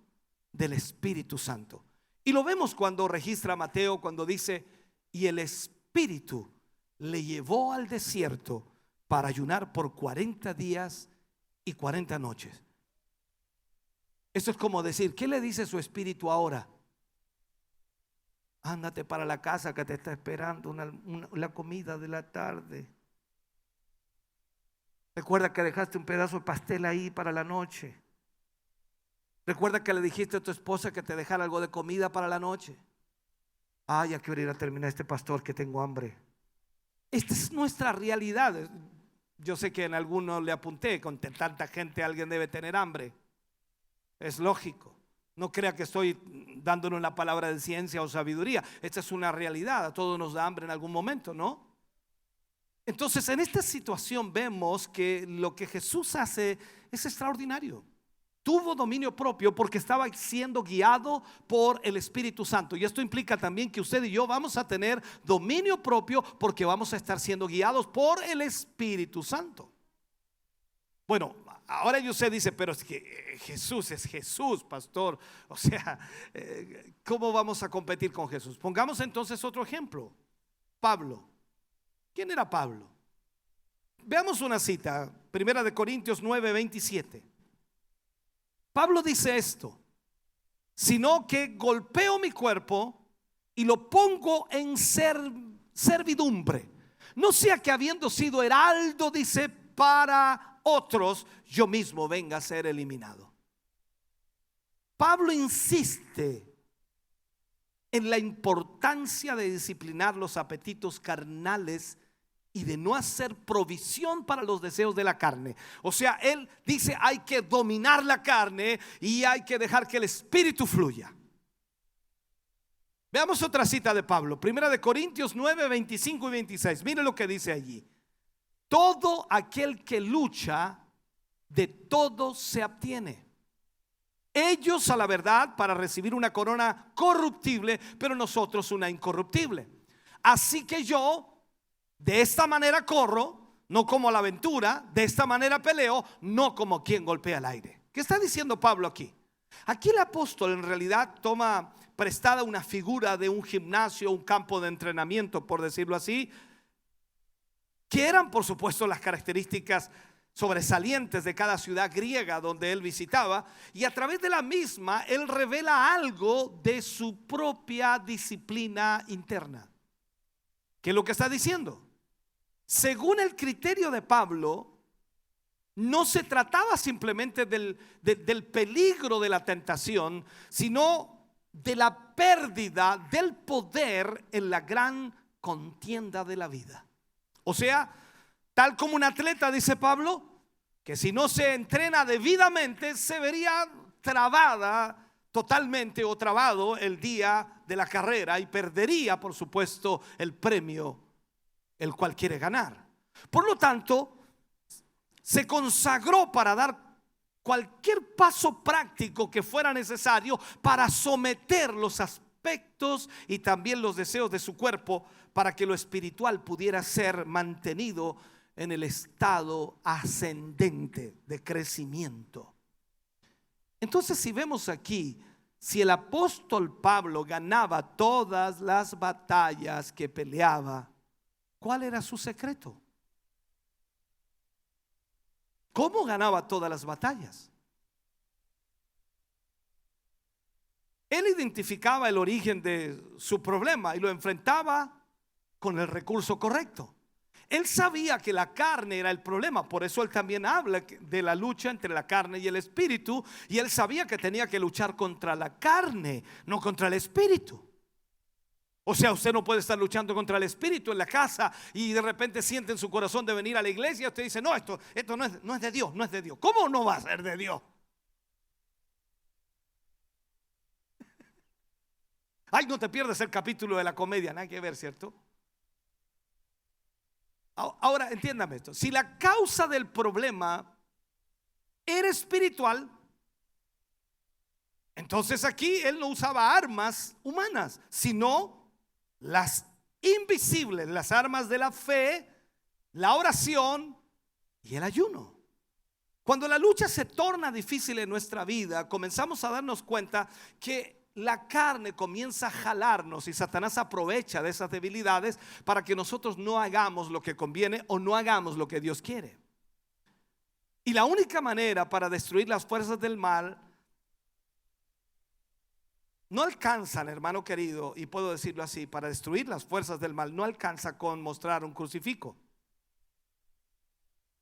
del Espíritu Santo. Y lo vemos cuando registra Mateo, cuando dice: y el Espíritu le llevó al desierto para ayunar por 40 días y 40 noches. Esto es como decir: ¿qué le dice su espíritu ahora? Ándate para la casa que te está esperando la comida de la tarde. Recuerda que dejaste un pedazo de pastel ahí para la noche. Recuerda que le dijiste a tu esposa que te dejara algo de comida para la noche. Ya quiero ir a terminar este pastor, que tengo hambre. Esta es nuestra realidad. Yo sé que en algunos le apunté: con tanta gente alguien debe tener hambre. Es lógico. No crea que estoy dándole una palabra de ciencia o sabiduría. Esta es una realidad. A todos nos da hambre en algún momento, ¿no? Entonces, en esta situación vemos que lo que Jesús hace es extraordinario. Tuvo dominio propio porque estaba siendo guiado por el Espíritu Santo. Y esto implica también que usted y yo vamos a tener dominio propio porque vamos a estar siendo guiados por el Espíritu Santo. Bueno, ahora usted dice: pero es que Jesús es Jesús, pastor. O sea, ¿cómo vamos a competir con Jesús? Pongamos entonces otro ejemplo. Pablo. ¿Quién era Pablo? Veamos una cita, 1 Corintios 9:27. Pablo dice esto: sino que golpeo mi cuerpo y lo pongo en servidumbre, no sea que, habiendo sido heraldo, dice, para otros, yo mismo venga a ser eliminado. Pablo insiste en la importancia de disciplinar los apetitos carnales y de no hacer provisión para los deseos de la carne. O sea, él dice: hay que dominar la carne y hay que dejar que el Espíritu fluya. Veamos otra cita de Pablo, 1 Corintios 9, 25 y 26. Mire lo que dice allí: todo aquel que lucha, de todo se abstiene. Ellos a la verdad para recibir una corona corruptible, pero nosotros una incorruptible. Así que yo de esta manera corro, no como a la aventura; de esta manera peleo, no como quien golpea el aire. ¿Qué está diciendo Pablo aquí? Aquí el apóstol en realidad toma prestada una figura de un gimnasio, un campo de entrenamiento, por decirlo así, que eran por supuesto las características sobresalientes de cada ciudad griega donde él visitaba, y a través de la misma él revela algo de su propia disciplina interna. ¿Qué es lo que está diciendo? Según el criterio de Pablo, no se trataba simplemente del peligro de la tentación, sino de la pérdida del poder en la gran contienda de la vida. O sea, tal como un atleta, dice Pablo, que si no se entrena debidamente se vería trabada totalmente o trabado el día de la carrera y perdería, por supuesto, el premio el cual quiere ganar. Por lo tanto, se consagró para dar cualquier paso práctico que fuera necesario para someter los aspectos y también los deseos de su cuerpo, para que lo espiritual pudiera ser mantenido en el estado ascendente de crecimiento. Entonces, si vemos aquí, si el apóstol Pablo ganaba todas las batallas que peleaba, ¿cuál era su secreto? ¿Cómo ganaba todas las batallas? Él identificaba el origen de su problema y lo enfrentaba con el recurso correcto. Él sabía que la carne era el problema, por eso él también habla de la lucha entre la carne y el espíritu, y él sabía que tenía que luchar contra la carne, no contra el espíritu. O sea, usted no puede estar luchando contra el espíritu en la casa y de repente siente en su corazón de venir a la iglesia y usted dice: no, esto no es de Dios, no es de Dios. ¿Cómo no va a ser de Dios? Ay, no te pierdas el capítulo de la comedia, nada que ver, ¿cierto? Ahora, entiéndame esto: si la causa del problema era espiritual. Entonces aquí él no usaba armas humanas, sino las invisibles, las armas de la fe, la oración y el ayuno. Cuando la lucha se torna difícil en nuestra vida, comenzamos a darnos cuenta que la carne comienza a jalarnos y Satanás aprovecha de esas debilidades para que nosotros no hagamos lo que conviene o no hagamos lo que Dios quiere. Y la única manera para destruir las fuerzas del mal no alcanzan, hermano querido, y puedo decirlo así, para destruir las fuerzas del mal no alcanza con mostrar un crucifijo.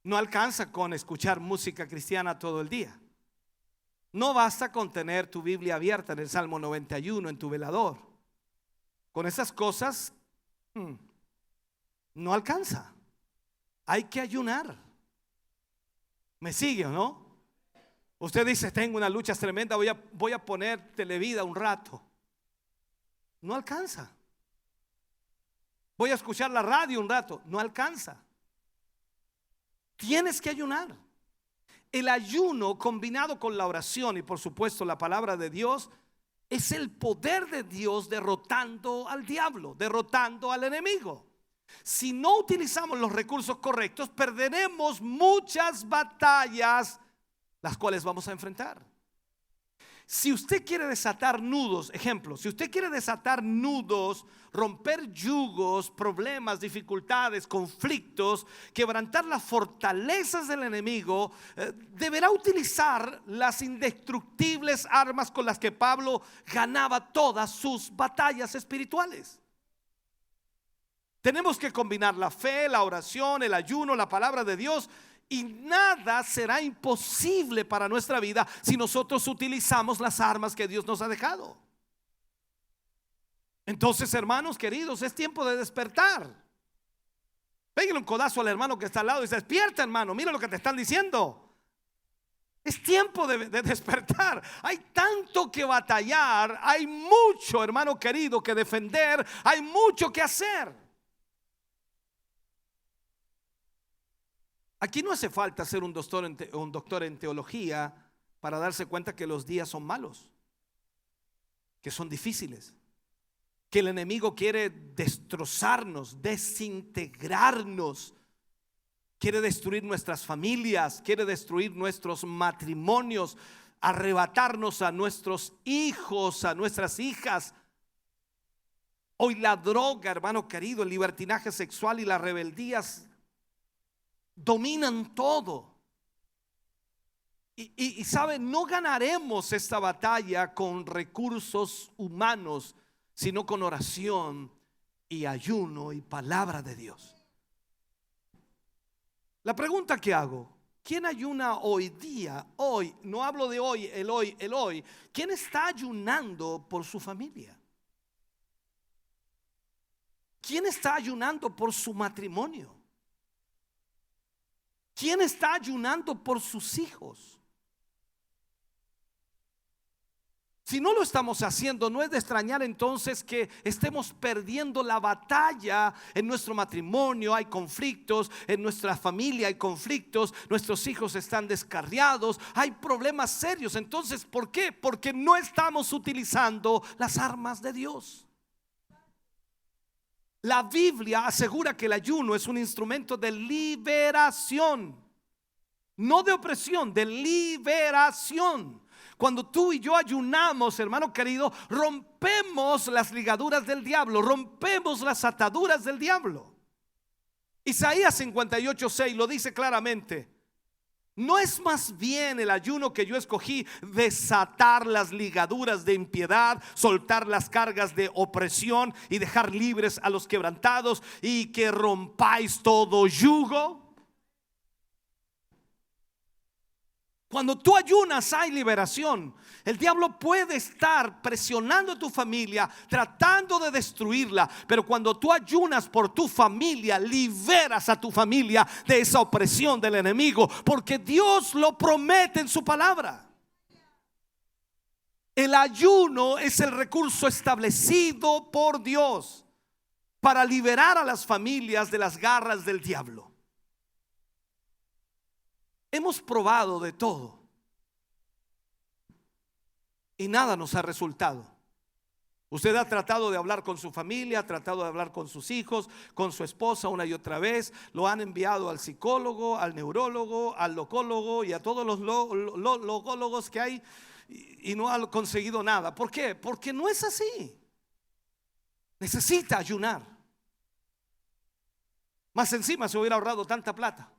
No alcanza con escuchar música cristiana todo el día. No basta con tener tu Biblia abierta en el Salmo 91 en tu velador. Con esas cosas no alcanza. Hay que ayunar. ¿Me sigue o no? Usted dice, tengo una lucha tremenda, voy a poner Televida un rato. No alcanza. Voy a escuchar la radio un rato. No alcanza. Tienes que ayunar. El ayuno combinado con la oración y por supuesto la palabra de Dios es el poder de Dios derrotando al diablo, derrotando al enemigo. Si no utilizamos los recursos correctos, perderemos muchas batallas las cuales vamos a enfrentar. Si usted quiere desatar nudos, ejemplo, si usted quiere desatar nudos, romper yugos, problemas, dificultades, conflictos, quebrantar las fortalezas del enemigo, deberá utilizar las indestructibles armas con las que Pablo ganaba todas sus batallas espirituales. Tenemos que combinar la fe, la oración, el ayuno, la palabra de Dios. Y nada será imposible para nuestra vida si nosotros utilizamos las armas que Dios nos ha dejado. Entonces, hermanos queridos, es tiempo de despertar. Pégale un codazo al hermano que está al lado y dice: despierta, hermano, mira lo que te están diciendo. Es tiempo de despertar. Hay tanto que batallar, hay mucho, hermano querido, que defender, hay mucho que hacer. Aquí no hace falta ser un doctor en teología para darse cuenta que los días son malos, que son difíciles, que el enemigo quiere destrozarnos, desintegrarnos, quiere destruir nuestras familias, quiere destruir nuestros matrimonios, arrebatarnos a nuestros hijos, a nuestras hijas. Hoy la droga, hermano querido, el libertinaje sexual y las rebeldías dominan todo. Y saben, no ganaremos esta batalla con recursos humanos, sino con oración y ayuno y palabra de Dios. La pregunta que hago: ¿quién ayuna hoy día? Hoy, no hablo de hoy, el hoy. ¿Quién está ayunando por su familia? ¿Quién está ayunando por su matrimonio? ¿Quién está ayunando por sus hijos? Si no lo estamos haciendo, no es de extrañar entonces que estemos perdiendo la batalla en nuestro matrimonio. Hay conflictos, en nuestra familia hay conflictos, nuestros hijos están descarriados, hay problemas serios. Entonces, ¿por qué? Porque no estamos utilizando las armas de Dios. La Biblia asegura que el ayuno es un instrumento de liberación, no de opresión, de liberación. Cuando tú y yo ayunamos, hermano querido, rompemos las ligaduras del diablo, rompemos las ataduras del diablo. Isaías 58:6 lo dice claramente: ¿no es más bien el ayuno que yo escogí desatar las ligaduras de impiedad, soltar las cargas de opresión y dejar libres a los quebrantados, y que rompáis todo yugo? Cuando tú ayunas hay liberación. El diablo puede estar presionando a tu familia, tratando de destruirla, pero cuando tú ayunas por tu familia, liberas a tu familia de esa opresión del enemigo, porque Dios lo promete en su palabra. El ayuno es el recurso establecido por Dios para liberar a las familias de las garras del diablo. hemos probado de todo y nada nos ha resultado. Usted ha tratado de hablar con su familia, ha tratado de hablar con sus hijos, con su esposa una y otra vez. Lo han enviado al psicólogo, al neurólogo, al locólogo y a todos los logólogos que hay y no ha conseguido nada. ¿Por qué? Porque no es así. Necesita ayunar. Más encima se hubiera ahorrado tanta plata.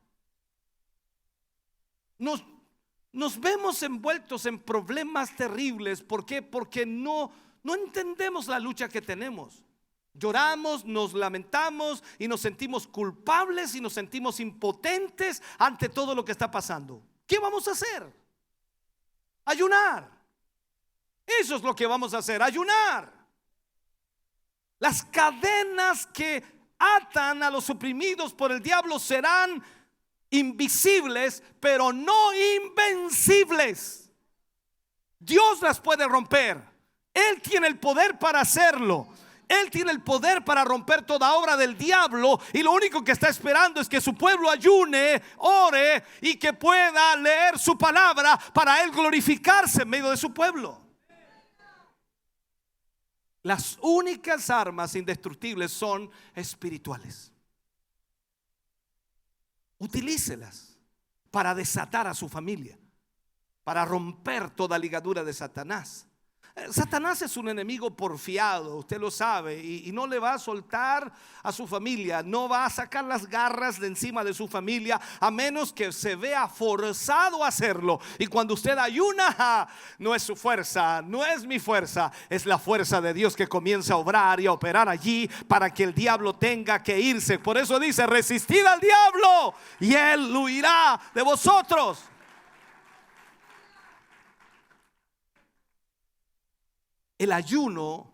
Nos vemos envueltos en problemas terribles. ¿Por qué? Porque no entendemos la lucha que tenemos. Lloramos, nos lamentamos y nos sentimos culpables y nos sentimos impotentes ante todo lo que está pasando. ¿Qué vamos a hacer? Ayunar. Eso es lo que vamos a hacer, ayunar. Las cadenas que atan a los oprimidos por el diablo serán invisibles, pero no invencibles. Dios las puede romper. Él tiene el poder para hacerlo. Él tiene el poder para romper toda obra del diablo. Y lo único que está esperando es que su pueblo ayune, ore y que pueda leer su palabra para él glorificarse en medio de su pueblo. Las únicas armas indestructibles son espirituales. Utilícelas para desatar a su familia, para romper toda ligadura de Satanás. Satanás es un enemigo porfiado, usted lo sabe, y no le va a soltar a su familia, no va a sacar las garras de encima de su familia a menos que se vea forzado a hacerlo. Y cuando usted ayuna, no es su fuerza, no es mi fuerza, es la fuerza de Dios que comienza a obrar y a operar allí para que el diablo tenga que irse. Por eso dice: resistid al diablo y él huirá de vosotros. El ayuno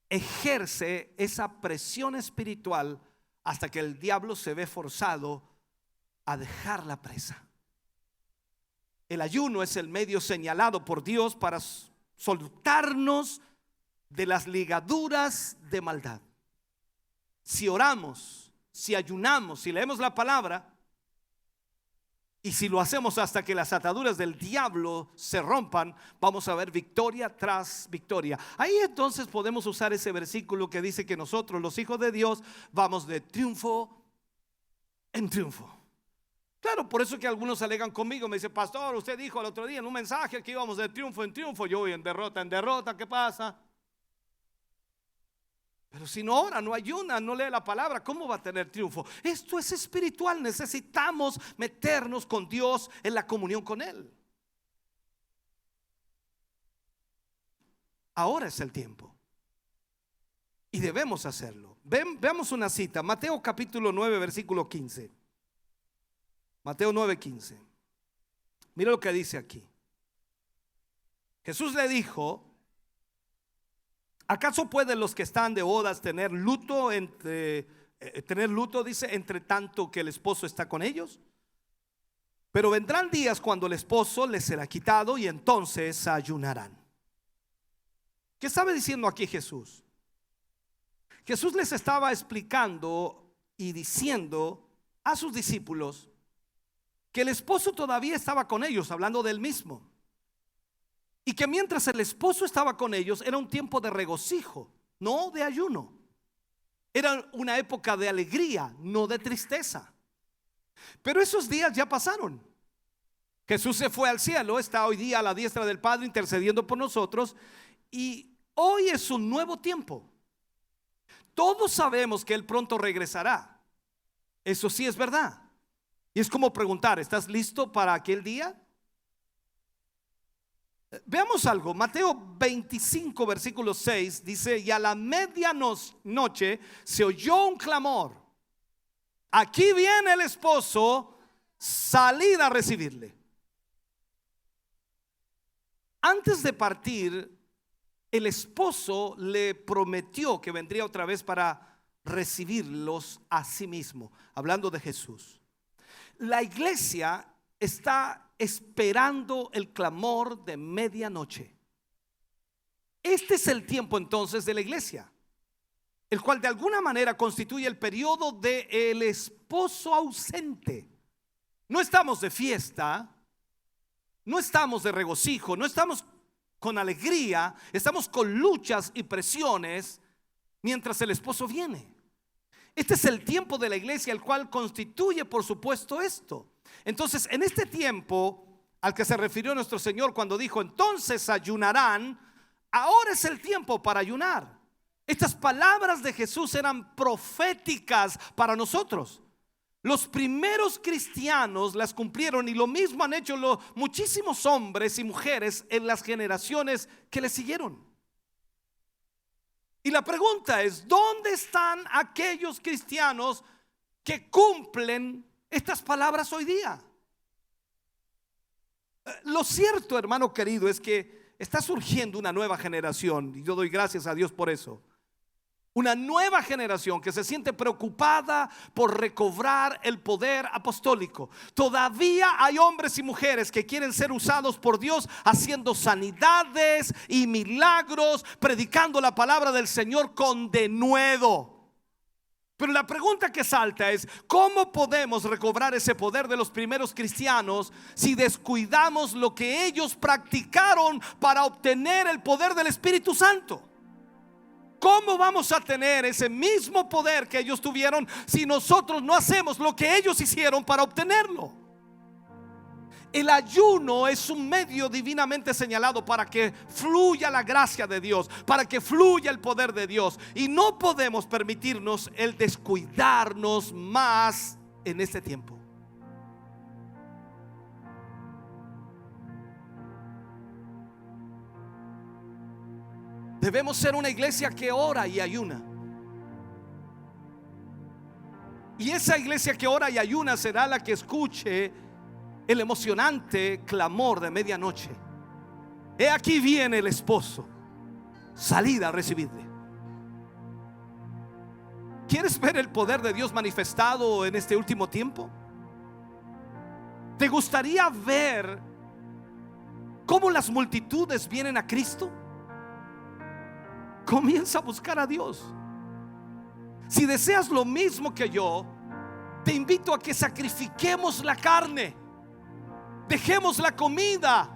ejerce esa presión espiritual hasta que el diablo se ve forzado a dejar la presa. El ayuno es el medio señalado por Dios para soltarnos de las ligaduras de maldad. Si oramos, si ayunamos, si leemos la palabra, y si lo hacemos hasta que las ataduras del diablo se rompan, vamos a ver victoria tras victoria. Ahí entonces podemos usar ese versículo que dice que nosotros, los hijos de Dios, vamos de triunfo en triunfo. Claro, por eso que algunos alegan conmigo, me dicen: pastor, usted dijo el otro día en un mensaje que íbamos de triunfo en triunfo. Yo voy en derrota, ¿qué pasa? Pero si no ora, no ayuna, no lee la palabra, ¿cómo va a tener triunfo? Esto es espiritual. Necesitamos meternos con Dios en la comunión con Él. Ahora es el tiempo y debemos hacerlo. Veamos una cita, Mateo capítulo 9 versículo 15. Mateo 9:15. Mira lo que dice aquí. Jesús le dijo: ¿acaso pueden los que están de bodas tener luto, dice, entre tanto que el esposo está con ellos? Pero vendrán días cuando el esposo les será quitado y entonces ayunarán. ¿Qué estaba diciendo aquí Jesús? Jesús les estaba explicando y diciendo a sus discípulos que el esposo todavía estaba con ellos, hablando del mismo. Y que mientras el esposo estaba con ellos era un tiempo de regocijo, no de ayuno. Era una época de alegría, no de tristeza. Pero esos días ya pasaron. Jesús se fue al cielo, está hoy día a la diestra del Padre intercediendo por nosotros. Y hoy es un nuevo tiempo. Todos sabemos que Él pronto regresará. Eso sí es verdad. Y es como preguntar: ¿estás listo para aquel día? Veamos algo. Mateo 25 versículo 6 dice: y a la medianoche se oyó un clamor: aquí viene el esposo, salid a recibirle. Antes de partir, el esposo le prometió que vendría otra vez para recibirlos a sí mismo, hablando de Jesús. La iglesia está esperando el clamor de medianoche. Este es el tiempo entonces de la iglesia, el cual de alguna manera constituye el periodo del esposo ausente. No estamos de fiesta, no estamos de regocijo, no estamos con alegría, estamos con luchas y presiones mientras el esposo viene. Este es el tiempo de la iglesia, el cual constituye, por supuesto, esto. Entonces, en este tiempo al que se refirió nuestro Señor cuando dijo, entonces ayunarán, ahora es el tiempo para ayunar. Estas palabras de Jesús eran proféticas para nosotros. Los primeros cristianos las cumplieron y lo mismo han hecho muchísimos hombres y mujeres en las generaciones que le siguieron. Y la pregunta es, ¿dónde están aquellos cristianos que cumplen estas palabras hoy día? Lo cierto, hermano querido, es que está surgiendo una nueva generación y yo doy gracias a Dios por eso. Una nueva generación que se siente preocupada por recobrar el poder apostólico. Todavía hay hombres y mujeres que quieren ser usados por Dios haciendo sanidades y milagros, predicando la palabra del Señor con denuedo. Pero la pregunta que salta es, ¿cómo podemos recobrar ese poder de los primeros cristianos si descuidamos lo que ellos practicaron para obtener el poder del Espíritu Santo? ¿Cómo vamos a tener ese mismo poder que ellos tuvieron si nosotros no hacemos lo que ellos hicieron para obtenerlo? El ayuno es un medio divinamente señalado para que fluya la gracia de Dios, para que fluya el poder de Dios. Y no podemos permitirnos el descuidarnos más en este tiempo. Debemos ser una iglesia que ora y ayuna. Y esa iglesia que ora y ayuna será la que escuche el emocionante clamor de medianoche. He aquí viene el esposo, salid a recibirle. ¿Quieres ver el poder de Dios manifestado en este último tiempo? ¿Te gustaría ver cómo las multitudes vienen a Cristo? Comienza a buscar a Dios. Si deseas lo mismo que yo, te invito a que sacrifiquemos la carne, dejemos la comida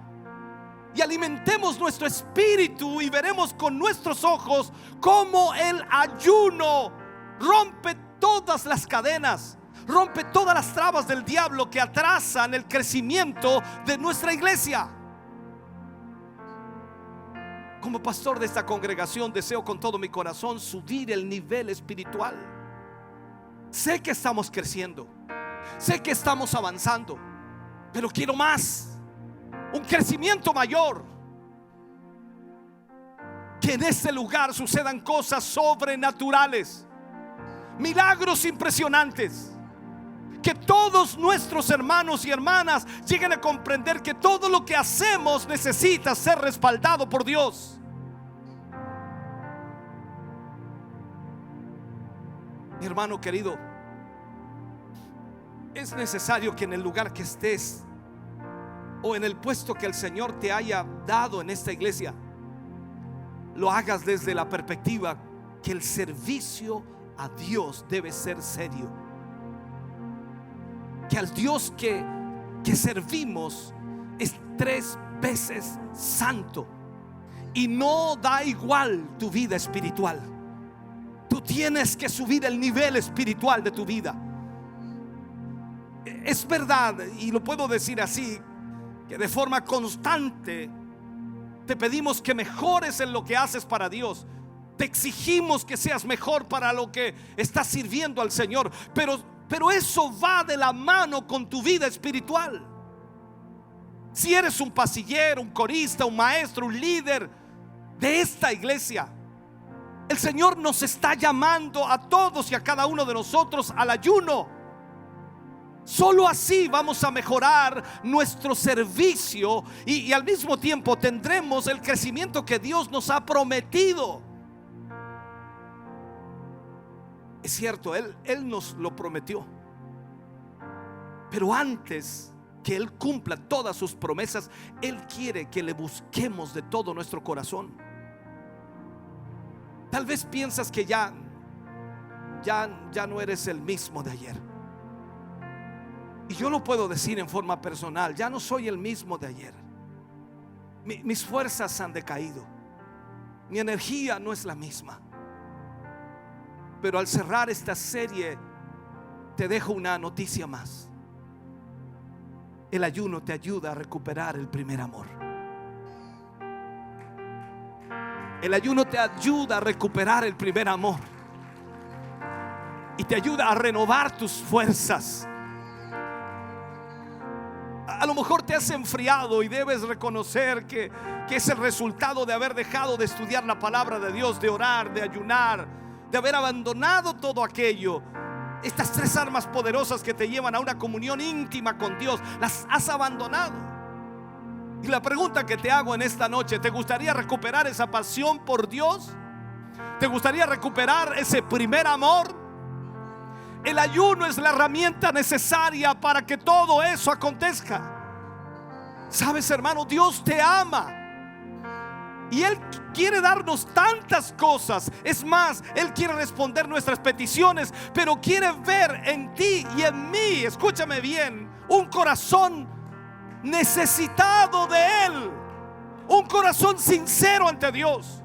y alimentemos nuestro espíritu, y veremos con nuestros ojos cómo el ayuno rompe todas las cadenas, rompe todas las trabas del diablo que atrasan el crecimiento de nuestra iglesia. Como pastor de esta congregación deseo con todo mi corazón subir el nivel espiritual. Sé que estamos creciendo, sé que estamos avanzando, pero quiero más, un crecimiento mayor. Que en este lugar sucedan cosas sobrenaturales, milagros impresionantes. Que todos nuestros hermanos y hermanas lleguen a comprender que todo lo que hacemos necesita ser respaldado por Dios. Mi hermano querido, es necesario que en el lugar que estés o en el puesto que el Señor te haya dado en esta iglesia, lo hagas desde la perspectiva que el servicio a Dios debe ser serio. Que al Dios que servimos es 3 veces santo y no da igual tu vida espiritual. Tú tienes que subir el nivel espiritual de tu vida. Es verdad, y lo puedo decir así, que de forma constante te pedimos que mejores en lo que haces para Dios. Te exigimos que seas mejor para lo que estás sirviendo al Señor, pero eso va de la mano con tu vida espiritual. Si eres un pasillero, un corista, un maestro, un líder de esta iglesia, el Señor nos está llamando a todos y a cada uno de nosotros al ayuno. Solo así vamos a mejorar nuestro servicio y al mismo tiempo tendremos el crecimiento que Dios nos ha prometido. Es cierto, Él nos lo prometió, pero antes que Él cumpla todas sus promesas, Él quiere que le busquemos de todo nuestro corazón. Tal vez piensas que ya no eres el mismo de ayer. Y yo lo puedo decir en forma personal, ya no soy el mismo de ayer. Mis fuerzas han decaído, mi energía no es la misma. Pero al cerrar esta serie te dejo una noticia más. El ayuno te ayuda a recuperar el primer amor. El ayuno te ayuda a recuperar el primer amor y te ayuda a renovar tus fuerzas. A lo mejor te has enfriado y debes reconocer que es el resultado de haber dejado de estudiar la palabra de Dios, de orar, de ayunar, de haber abandonado todo aquello. Estas tres armas poderosas que te llevan a una comunión íntima con Dios, las has abandonado. Y la pregunta que te hago en esta noche: ¿te gustaría recuperar esa pasión por Dios? ¿Te gustaría recuperar ese primer amor? El ayuno es la herramienta necesaria para que todo eso acontezca. Sabes, hermano, Dios te ama y Él quiere darnos tantas cosas. Es más, Él quiere responder nuestras peticiones, pero quiere ver en ti y en mí, escúchame bien, un corazón necesitado de Él, un corazón sincero ante Dios.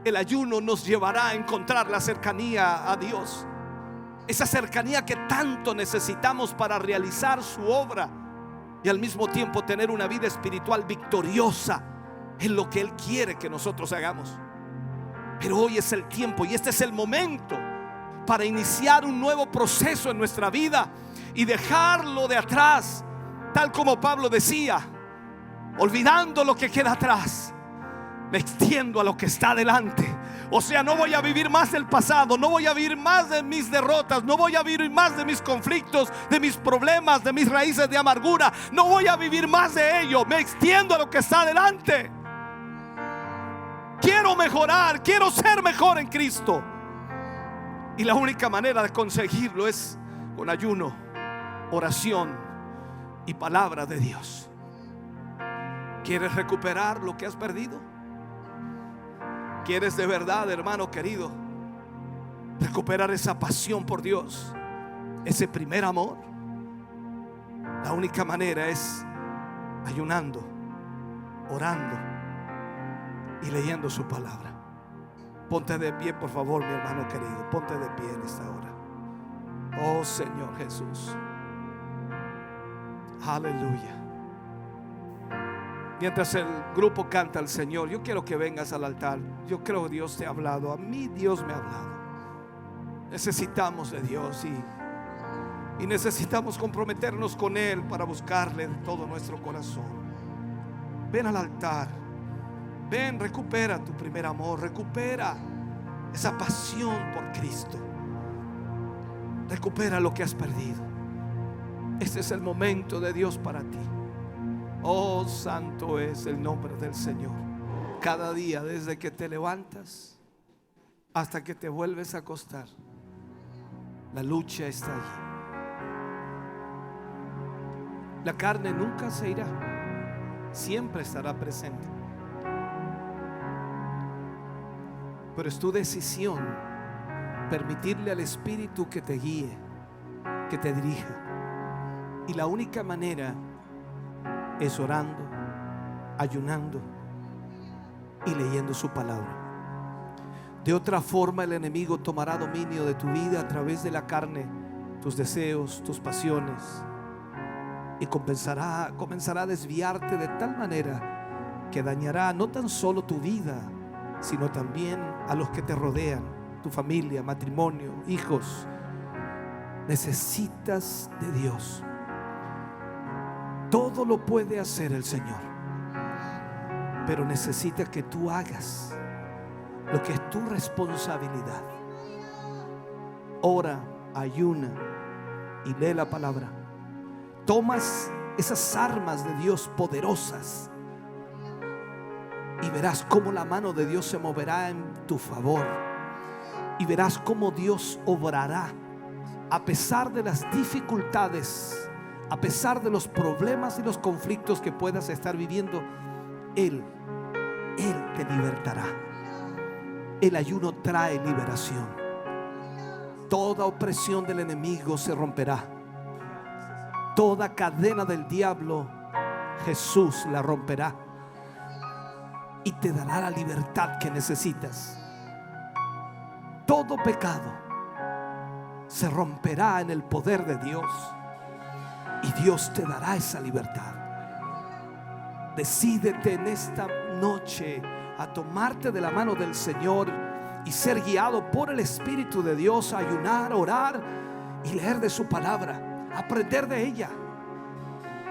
El ayuno nos llevará a encontrar la cercanía a Dios, esa cercanía que tanto necesitamos para realizar su obra y al mismo tiempo tener una vida espiritual victoriosa en lo que Él quiere que nosotros hagamos. Pero hoy es el tiempo y este es el momento para iniciar un nuevo proceso en nuestra vida y dejarlo de atrás, tal como Pablo decía: olvidando lo que queda atrás, me extiendo a lo que está delante. O sea, no voy a vivir más del pasado, no voy a vivir más de mis derrotas, no voy a vivir más de mis conflictos, de mis problemas, de mis raíces de amargura. No voy a vivir más de ello. Me extiendo a lo que está delante. Quiero mejorar, quiero ser mejor en Cristo. Y la única manera de conseguirlo es con ayuno, oración y palabra de Dios. ¿Quieres recuperar lo que has perdido? ¿Quieres de verdad, hermano querido, recuperar esa pasión por Dios, ese primer amor? La única manera es ayunando, orando y leyendo su palabra. Ponte de pie, por favor, mi hermano querido. Ponte de pie en esta hora. Oh Señor Jesús, aleluya. Mientras el grupo canta al Señor, yo quiero que vengas al altar. Yo creo que Dios te ha hablado. A mí Dios me ha hablado. Necesitamos de Dios y necesitamos comprometernos con Él para buscarle de todo nuestro corazón. Ven al altar. Ven, recupera tu primer amor. Recupera esa pasión por Cristo. Recupera lo que has perdido. Este es el momento de Dios para ti. Oh, santo es el nombre del Señor. Cada día, desde que te levantas hasta que te vuelves a acostar, la lucha está allí. La carne nunca se irá, siempre estará presente. Pero es tu decisión permitirle al Espíritu que te guíe, que te dirija. Y la única manera es orando, ayunando y leyendo su palabra. De otra forma, el enemigo tomará dominio de tu vida a través de la carne, tus deseos, tus pasiones, y comenzará a desviarte de tal manera que dañará no tan solo tu vida, sino también a los que te rodean, tu familia, matrimonio, hijos. Necesitas de Dios. Todo lo puede hacer el Señor, pero necesita que tú hagas lo que es tu responsabilidad. Ora, ayuna y lee la palabra. Tomas esas armas de Dios poderosas y verás cómo la mano de Dios se moverá en tu favor, y verás cómo Dios obrará a pesar de las dificultades, a pesar de los problemas y los conflictos que puedas estar viviendo. Él te libertará. El ayuno trae liberación. Toda opresión del enemigo se romperá. Toda cadena del diablo, Jesús la romperá y te dará la libertad que necesitas. Todo pecado se romperá en el poder de Dios y Dios te dará esa libertad. Decídete en esta noche a tomarte de la mano del Señor y ser guiado por el Espíritu de Dios, a ayunar, orar y leer de su palabra, aprender de ella,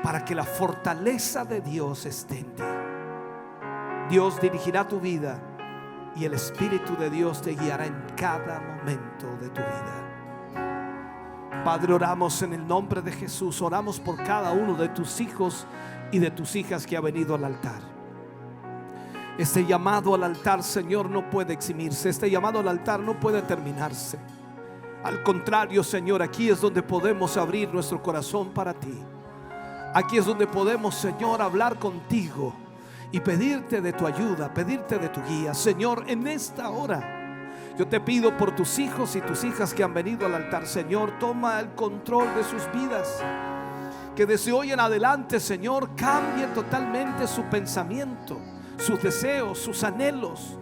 para que la fortaleza de Dios esté en ti. Dios dirigirá tu vida y el Espíritu de Dios te guiará en cada momento de tu vida. Padre, oramos en el nombre de Jesús. Oramos por cada uno de tus hijos y de tus hijas que ha venido al altar. Este llamado al altar, Señor, no puede eximirse. Este llamado al altar no puede terminarse. Al contrario, Señor, aquí es donde podemos abrir nuestro corazón para ti. Aquí es donde podemos, Señor, hablar contigo y pedirte de tu ayuda, pedirte de tu guía. Señor, en esta hora yo te pido por tus hijos y tus hijas que han venido al altar. Señor, toma el control de sus vidas. Que desde hoy en adelante, Señor, cambie totalmente su pensamiento, sus deseos, sus anhelos.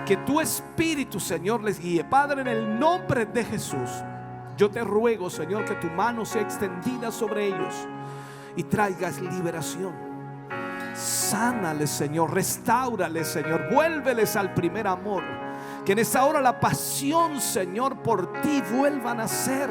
Que tu Espíritu, Señor, les guíe. Padre, en el nombre de Jesús, yo te ruego, Señor, que tu mano sea extendida sobre ellos y traigas liberación. Sánales, Señor, restáurales, Señor, vuélveles al primer amor. Que en esta hora la pasión, Señor, por ti vuelva a nacer.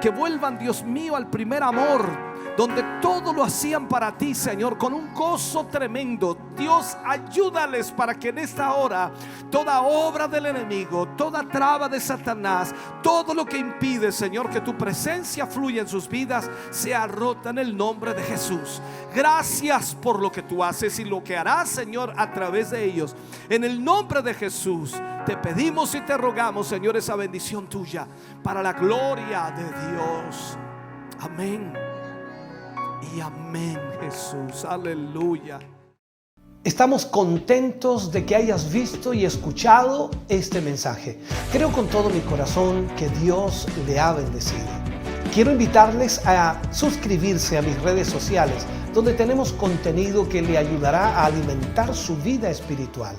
Que vuelvan, Dios mío, al primer amor, donde todo lo hacían para ti, Señor, con un gozo tremendo. Dios, ayúdales para que en esta hora toda obra del enemigo, toda traba de Satanás, todo lo que impide, Señor, que tu presencia fluya en sus vidas, sea rota en el nombre de Jesús. Gracias por lo que tú haces y lo que harás, Señor, a través de ellos. En el nombre de Jesús te pedimos y te rogamos, Señor, esa bendición tuya para la gloria de Dios. Amén y amén, Jesús. Aleluya. Estamos contentos de que hayas visto y escuchado este mensaje. Creo con todo mi corazón que Dios le ha bendecido. Quiero invitarles a suscribirse a mis redes sociales, donde tenemos contenido que le ayudará a alimentar su vida espiritual.